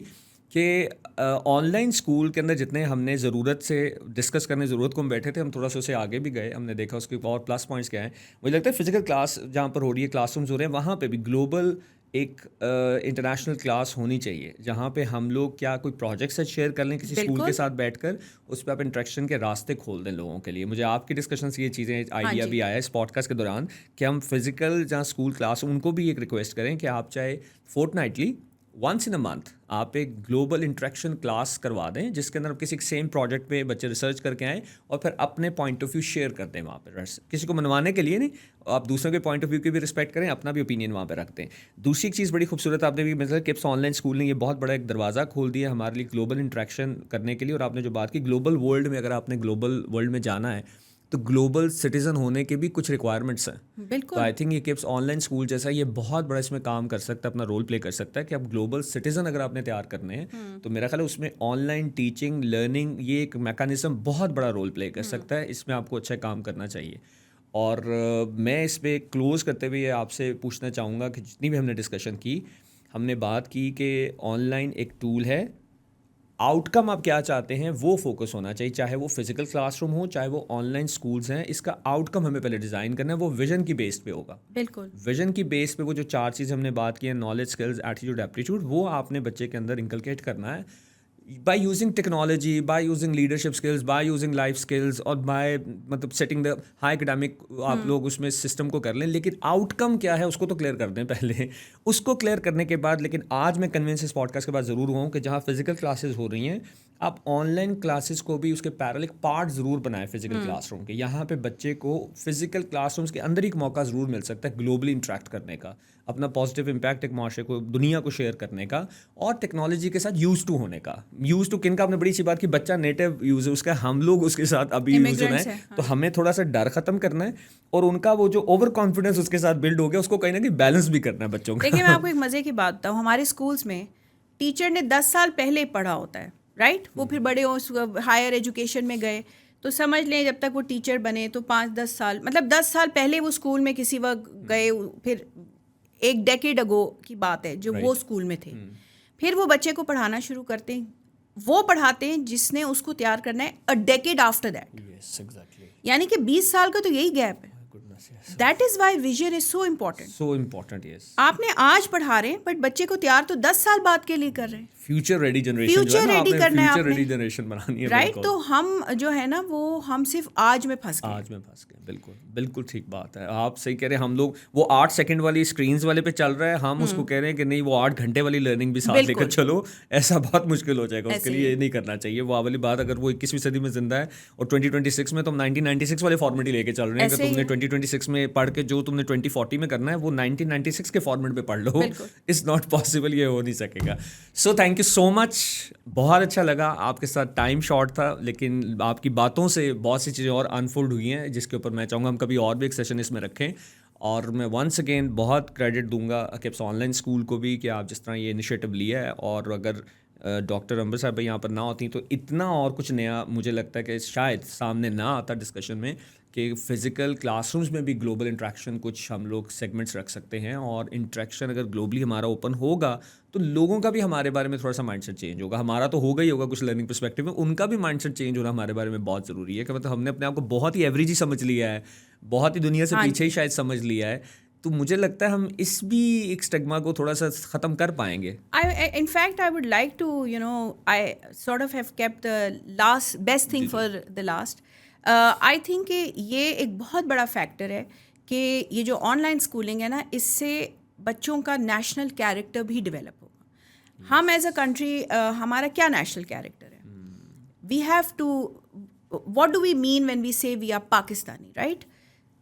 کہ آن لائن اسکول کے اندر جتنے ہم نے ضرورت سے ڈسکس کرنے ضرورت کو ہم بیٹھے تھے، ہم تھوڑا سا اسے آگے بھی گئے. ہم نے دیکھا اس کے اور پلس پوائنٹس کیا ہیں. مجھے لگتا ہے فزیکل کلاس جہاں پر ہو رہی ہے، کلاس رومز ہو رہے ہیں، وہاں پہ بھی گلوبل ایک انٹرنیشنل کلاس ہونی چاہیے، جہاں پہ ہم لوگ کیا کوئی پروجیکٹ شیئر کر لیں کسی اسکول کے ساتھ بیٹھ کر، اس پہ آپ انٹریکشن کے راستے کھول دیں لوگوں کے لیے. مجھے آپ کی ڈسکشن سے یہ چیزیں آئیڈیا بھی آیا ہے اس پوڈ کاسٹ کے دوران کہ ہم فزیکل جہاں اسکول کلاس ان کو بھی ایک ریکویسٹ کریں کہ آپ چاہے fortnightly once in a month آپ ایک گلوبل انٹریکشن کلاس کروا دیں، جس کے اندر کسی ایک سیم پروجیکٹ پہ بچے ریسرچ کر کے آئیں اور پھر اپنے پوائنٹ آف ویو شیئر کر دیں وہاں پہ. کسی کو منوانے کے لیے نہیں، آپ دوسروں کے پوائنٹ آف ویو کی بھی رسپیکٹ کریں، اپنا بھی اوپینین وہاں پہ رکھتے ہیں. دوسری ایک چیز بڑی خوبصورت آپ نے بھی مثلا کپس آن لائن اسکول نے یہ بہت بڑا ایک دروازہ کھول دیا ہمارے لیے گلوبل انٹریکشن کرنے کے لیے. اور آپ نے جو بات کی گلوبل ورلڈ میں، اگر آپ نے گلوبل ورلڈ میں جانا ہے تو گلوبل سٹیزن ہونے کے بھی کچھ ریکوائرمنٹس ہیں. بالکل. تو آئی تھنک یہ کپس آن لائن اسکول جیسا یہ بہت بڑا اس میں کام کر سکتا ہے، اپنا رول پلے کر سکتا ہے کہ اب گلوبل سٹیزن اگر آپ نے تیار کرنے ہیں تو میرا خیال ہے اس میں آن لائن ٹیچنگ لرننگ یہ ایک میکانزم بہت بڑا رول پلے کر سکتا ہے. اس میں آپ کو اچھا کام کرنا چاہیے. اور میں اس پہ کلوز کرتے ہوئے آپ سے پوچھنا چاہوں گا کہ جتنی بھی ہم نے ڈسکشن کی، ہم نے بات کی کہ آن لائن ایک ٹول ہے، آؤٹ کم آپ کیا چاہتے ہیں وہ فوکس ہونا چاہیے، چاہے وہ فزیکل کلاس روم ہو، چاہے وہ آن لائن اسکولس ہیں. اس کا آؤٹ کم ہمیں پہلے ڈیزائن کرنا ہے، وہ ویژن کی بیس پہ ہوگا. بالکل ویژن کی بیس پہ وہ جو 4 چیزیں ہم نے بات کی ہیں، نالج، اسکلز، ایٹیٹیوڈ، ایپٹیٹیوڈ، وہ آپ نے بچے کے اندر انکلکیٹ کرنا ہے by using technology, by using leadership skills, by using life skills, اور بائی مطلب سیٹنگ دا ہائی اکیڈیمک آپ لوگ اس میں سسٹم کو کر لیں. لیکن آؤٹ کم کیا ہے اس کو تو کلیئر کر دیں پہلے. اس کو کلیئر کرنے کے بعد، لیکن آج میں کنوینس اس پوڈ کاسٹ کے بعد ضرور ہوا ہوں کہ جہاں فزیکل کلاسز ہو رہی ہیں، آپ آن لائن کلاسز کو بھی اس کے پیرل ایک پارٹ ضرور بنائیں فزیکل کلاس روم کے. یہاں پہ بچے کو فزیکل کلاس رومس کے اندر ایک موقع ضرور مل سکتا ہے گلوبلی انٹریکٹ کرنے کا، اپنا پازیٹیو امپیکٹ ایک معاشرے کو، دنیا کو شیئر کرنے کا، اور ٹیکنالوجی کے ساتھ یوز ٹو ہونے کا. یوز ٹو کن کا آپ نے بڑی اچھی بات کی، بچہ نیٹو یوز ہے اس کا، ہم لوگ اس کے ساتھ ابھی یوز ہونا ہے. تو ہمیں تھوڑا سا ڈر ختم کرنا ہے اور ان کا وہ جو اوور کانفیڈنس اس کے ساتھ بلڈ ہو گیا اس کو کہیں نہ کہیں بیلنس بھی کرنا ہے بچوں کا. دیکھیے میں آپ کو ایک مزے کی بات بتاؤں، ہمارے اسکولس میں ٹیچر نے 10 سال پہلے پڑھا ہوتا ہے، رائٹ؟ وہ پھر بڑے ہائر ایجوکیشن میں گئے تو سمجھ لیں جب تک وہ ٹیچر بنے تو 5-10 سال، مطلب 10 سال پہلے وہ اسکول میں کسی وقت گئے، پھر ایک ڈیکیڈ اگو کی بات ہے جو وہ اسکول میں تھے. پھر وہ بچے کو پڑھانا شروع کرتے ہیں، وہ پڑھاتے ہیں جس نے اس کو تیار کرنا ہے اے ڈیکیڈ آفٹر دیٹ. یعنی کہ 20 سال کا تو یہی گیپ ہے. That is why vision is so important. آپ نے آج پڑھا رہے ہیں بٹ بچے کو تیار تو 10 سال بعد کے لیے کر رہے ہیں. فیوچر ریڈی جنریشن کرنا ہے، فیوچر ریڈی جنریشن بنانی ہے، رائٹ؟ تو ہم جو ہے نا وہ ہم صرف آج میں پھنس گئے. بالکل بالکل ٹھیک بات ہے. آپ صحیح کہہ رہے ہیں. ہم لوگ وہ 8 سیکنڈ والی اسکرینز والے پہ چل رہا ہے، ہم اس کو کہہ رہے ہیں کہ نہیں وہ 8 گھنٹے والی لرننگ بھی ساتھ لے کر چلو. ایسا بہت مشکل ہو جائے گا، اس کے لیے یہ نہیں کرنا چاہیے. وہ والی بات اگر وہ 21ویں صدی میں زندہ ہے اور 2026 میں تو ہم 1996 والے فارمیٹ ہی لے کے چل رہے ہیں کہ تم نے 2026 میں پڑھ کے جو تم نے 2040 میں کرنا ہے وہ 1996 کے فارمیٹ پہ پڑھ لو. اٹس ناٹ پاسبل، یہ ہو نہیں سکے گا. سو تھینک یو سو مچ. بہت اچھا لگا آپ کے ساتھ. ٹائم شارٹ تھا لیکن آپ کی باتوں سے بہت سی چیزیں اور انفولڈ ہوئی ہیں جس کے اوپر میں چاہوں گا ہم کبھی اور بھی ایک سیشن اس میں رکھیں. اور میں ونس اگین بہت کریڈٹ دوں گا کپس آن لائن اسکول کو بھی کہ آپ جس طرح یہ انیشیٹو لیا ہے. اور اگر ڈاکٹر امبر صاحب یہاں پر نہ ہوتی تو اتنا اور کچھ نیا مجھے لگتا ہے کہ شاید سامنے نہ آتا ڈسکشن میں کہ فزیکل کلاس رومز میں بھی گلوبل انٹریکشن کچھ ہم لوگ سیگمنٹس رکھ سکتے ہیں. اور انٹریکشن اگر گلوبلی ہمارا اوپن ہوگا تو لوگوں کا بھی ہمارے بارے میں تھوڑا سا مائنڈ سیٹ چینج ہوگا. ہمارا تو ہوگا ہی ہوگا کچھ لرننگ پرسپیکٹیو میں، ان کا بھی مائنڈ سیٹ چینج ہونا ہمارے بارے میں بہت ضروری ہے. کہ مطلب ہم نے اپنے آپ کو بہت ہی ایوریج ہی سمجھ لیا ہے، بہت ہی دنیا سے پیچھے ہی شاید سمجھ لیا ہے. تو مجھے لگتا ہے ہم اس بھی ایک اسٹگما کو تھوڑا سا ختم کر پائیں گے. In fact, I would like to, I sort of have kept the best thing for the last. I think کہ یہ ایک بہت بڑا فیکٹر ہے کہ یہ جو آن لائن اسکولنگ ہے نا، اس سے بچوں کا نیشنل کیریکٹر بھی ڈیولپ ہوگا. ہم ایز اے کنٹری ہمارا کیا نیشنل کیریکٹر ہے؟ We have to, what do we mean when we say we are Pakistani, right?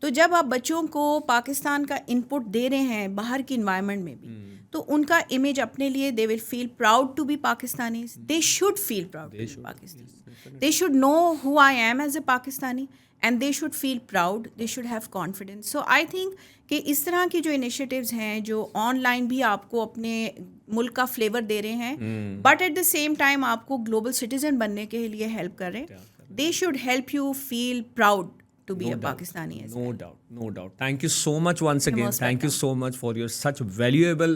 تو جب آپ بچوں کو پاکستان کا ان پٹ دے رہے ہیں باہر کی انوائرمنٹ میں بھی، تو ان کا امیج اپنے لیے they will feel proud to be Pakistanis. They should feel proud to be Pakistani. They should know who I am as a Pakistani and they should feel proud. They should have confidence. So I think کہ اس طرح کی جو initiatives ہیں جو on line بھی آپ کو اپنے ملک کا فلیور دے رہے ہیں but at the same time آپ کو گلوبل سٹیزن بننے کے لیے ہیلپ کر رہے ہیں، they should help you feel proud to be a Pakistani as well. No doubt. Thank you so much once again. most Thank you so much for your such valuable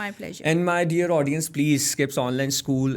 My pleasure. And my dear audience, please, Skips Online School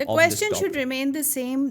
The question should remain the same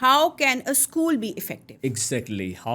how can a school be effective? Exactly. How